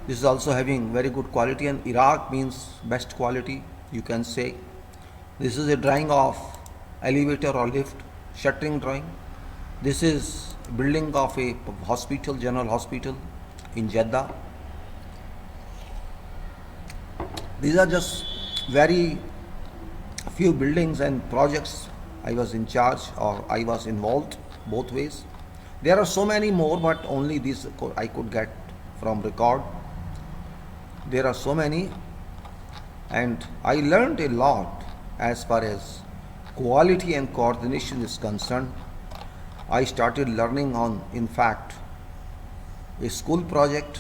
This is also having very good quality, and Iraq means best quality, you can say. This is a drawing of elevator or lift, shuttering drawing. This is building of a hospital, general hospital in Jeddah. These are just very few buildings and projects I was in charge, or I was involved both ways. There are so many more, but only these I could get from record. There are so many, and I learned a lot as far as quality and coordination is concerned. I started learning on, in fact, a school project.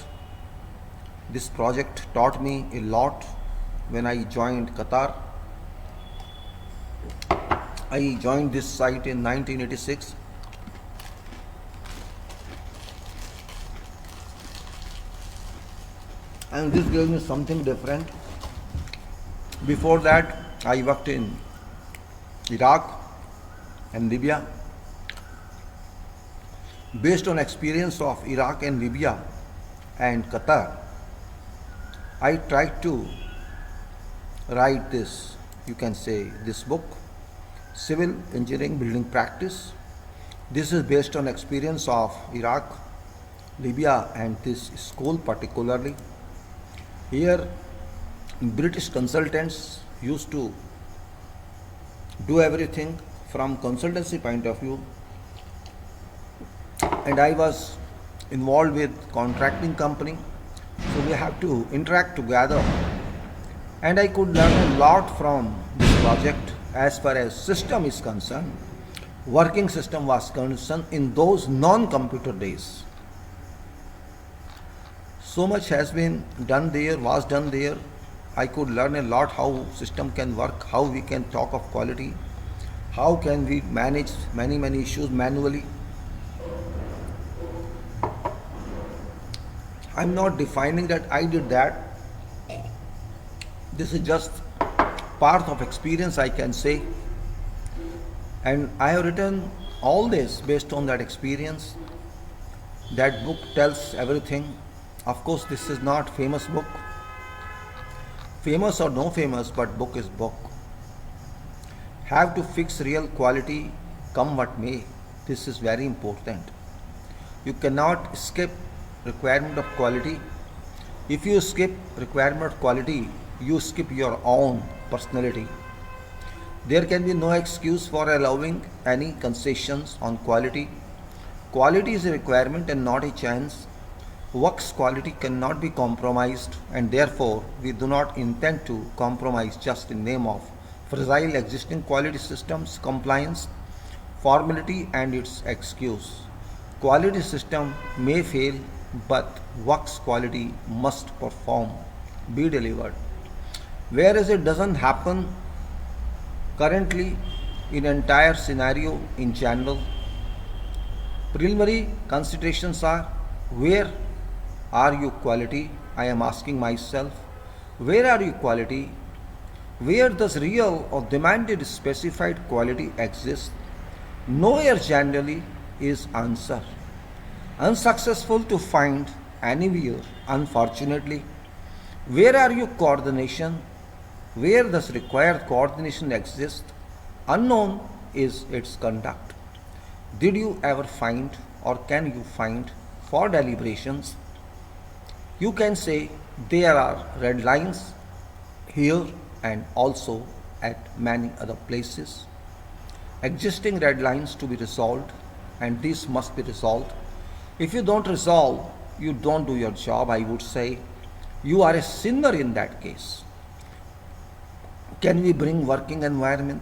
This project taught me a lot when I joined Qatar. I joined this site in 1986. And this gave me something different. Before that, I worked in Iraq and Libya. Based on experience of Iraq and Libya and Qatar, I tried to write this, you can say, this book, Civil Engineering Building Practice. This is based on experience of Iraq, Libya, and this school particularly. Here, British consultants used to do everything from consultancy point of view, and I was involved with contracting company, so we have to interact together, and I could learn a lot from this project as far as system is concerned, working system was concerned in those non-computer days. So much has been done there, was done there. I could learn a lot how system can work, how we can talk of quality, how can we manage many issues manually. I'm not defining that I did that. This is just part of experience, I can say. And I have written All this based on that experience. That book tells everything. Of course, this is not famous book, famous or no famous, but book is book. Have to fix real quality come what may. This is very important. You cannot skip requirement of quality. If you skip requirement of quality, you skip your own personality. There can be no excuse for allowing any concessions on quality. Quality is a requirement and not a chance. Work's quality cannot be compromised, and therefore we do not intend to compromise just in name of fragile existing quality systems, compliance, formality and its excuse. Quality system may fail, but work's quality must perform, be delivered. Whereas it doesn't happen currently in entire scenario in general. Preliminary considerations are: where are you quality? I am asking myself, where are you quality? Where does real or demanded specified quality exist? Nowhere generally is answer. Unsuccessful to find anywhere, unfortunately. Where are you coordination? Where does required coordination exist? Unknown is its conduct. Did you ever find or can you find for deliberations? You can say there are red lines here and also at many other places. Existing red lines to be resolved, and these must be resolved. If you don't resolve, you don't do your job, I would say. You are a sinner in that case. Can we bring working environment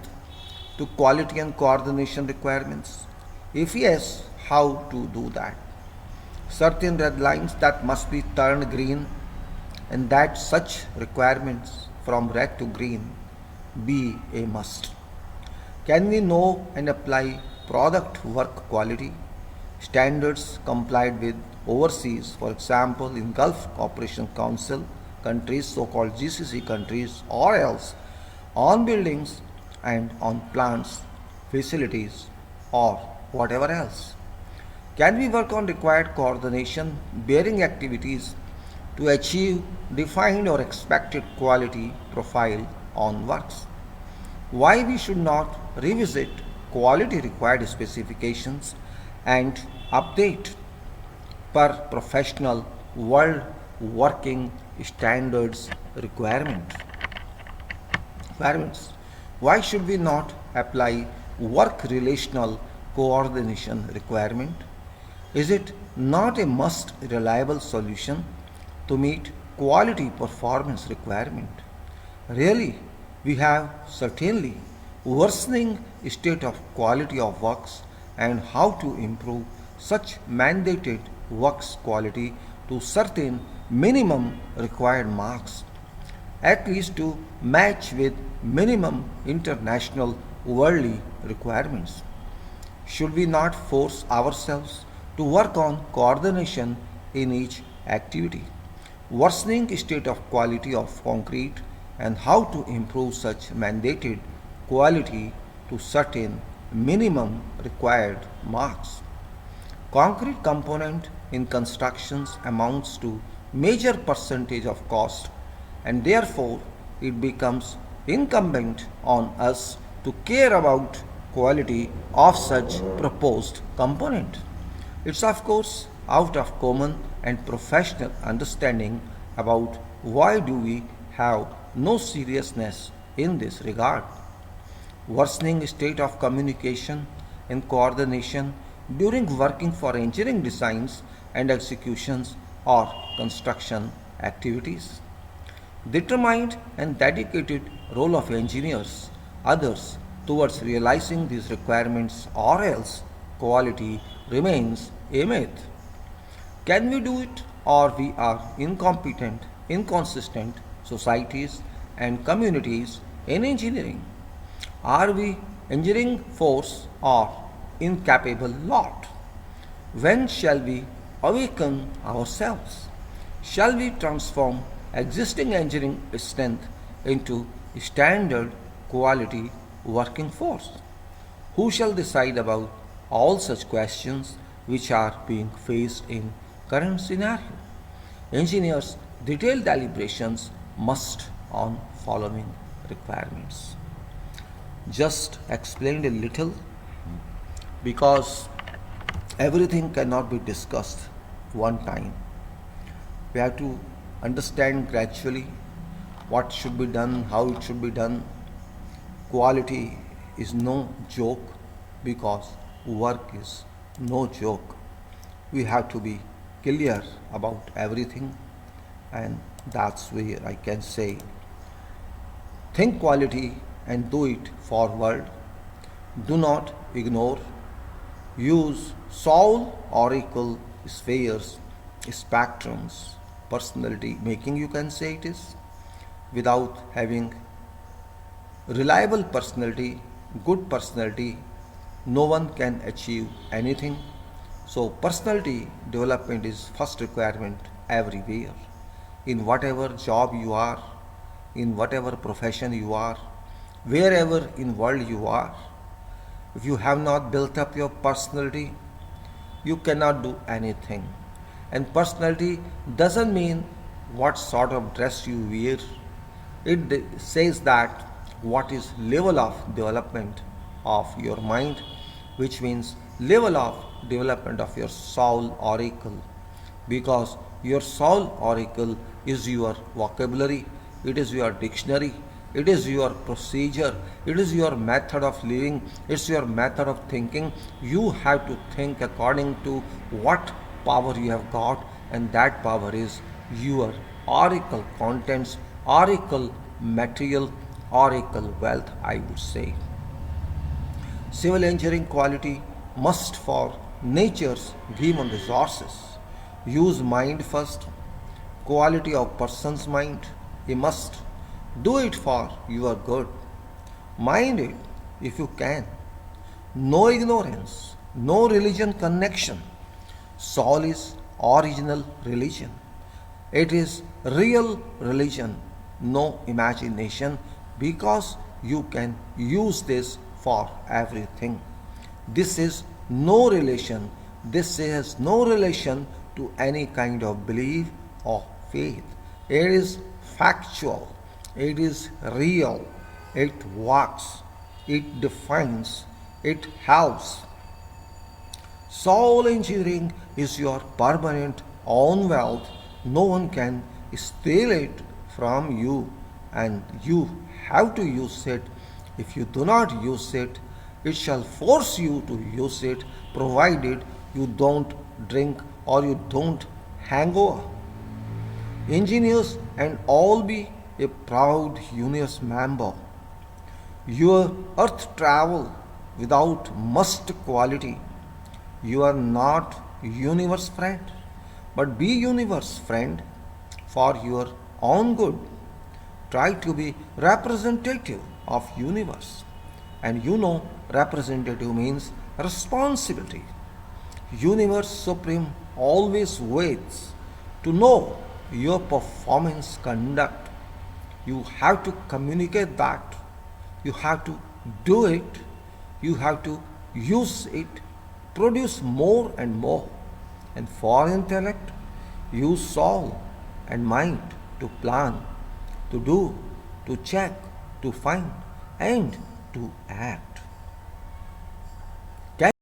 to quality and coordination requirements? If yes, how to do that? Certain red lines that must be turned green, and that such requirements from red to green be a must. Can we know and apply product work quality standards complied with overseas, for example in Gulf Cooperation Council countries, so-called GCC countries, or else on buildings and on plants, facilities, or whatever else? Can we work on required coordination bearing activities to achieve defined or expected quality profile on works? Why we should not revisit quality required specifications and update per professional world working standards requirements? Why should we not apply work relational coordination requirement? Is it not a must reliable solution to meet quality performance requirement? Really, we have certainly worsening state of quality of works, and how to improve such mandated works quality to certain minimum required marks, at least to match with minimum international worldly requirements. Should we not force ourselves to work on coordination in each activity? Worsening state of quality of concrete, and how to improve such mandated quality to certain minimum required marks. Concrete component in constructions amounts to major percentage of cost, and therefore it becomes incumbent on us to care about quality of such proposed component. It's of course out of common and professional understanding about why do we have no seriousness in this regard. Worsening state of communication and coordination during working for engineering designs and executions or construction activities. Determined and dedicated role of engineers, others towards realizing these requirements, or else quality remains a myth. Can we do it, or we are incompetent, inconsistent societies and communities in engineering? Are we engineering force or incapable lot? When shall we awaken ourselves? Shall we transform existing engineering strength into standard quality working force? Who shall decide about all such questions which are being faced in current scenario. Engineers' detailed deliberations must on following requirements. Just explained a little because everything cannot be discussed one time. We have to understand gradually what should be done, how it should be done. Quality is no joke because work is no joke. We have to be clear about everything, and that's where I can say think quality and do it forward. Do not ignore. Use Soul Oracle spheres, spectrums, personality making, you can say it is. Without having reliable personality, good personality, no one can achieve anything. So, personality development is first requirement everywhere. In whatever job you are, in whatever profession you are, wherever in world you are, if you have not built up your personality, you cannot do anything. And personality doesn't mean what sort of dress you wear. It says that what is level of development of your mind, which means level of development of your soul oracle, because your soul oracle is your vocabulary, it is your dictionary, it is your procedure, it is your method of living, it's your method of thinking. You have to think according to what power you have got, and that power is your oracle contents, oracle material, oracle wealth, I would say. Civil engineering quality must for nature's given resources. Use mind first, quality of person's mind, a must. Do it for your good. Mind it if you can. No ignorance, no religion connection. Soul is original religion. It is real religion, no imagination, because you can use this for everything. This is no relation. This has no relation to any kind of belief or faith. It is factual. It is real. It works. It defines. It helps. Soul engineering is your permanent own wealth. No one can steal it from you, and you have to use it. If you do not use it, it shall force you to use it, provided you don't drink or you don't hangover. Engineers and all be a proud universe member. Your earth travel without must quality. You are not universe friend, but be universe friend for your own good. Try to be representative of universe. And you know representative means responsibility. Universe Supreme always waits to know your performance conduct. You have to communicate that. You have to do it. You have to use it. Produce more and more. And for intellect, use soul and mind to plan, to do, to check, to find, and to act.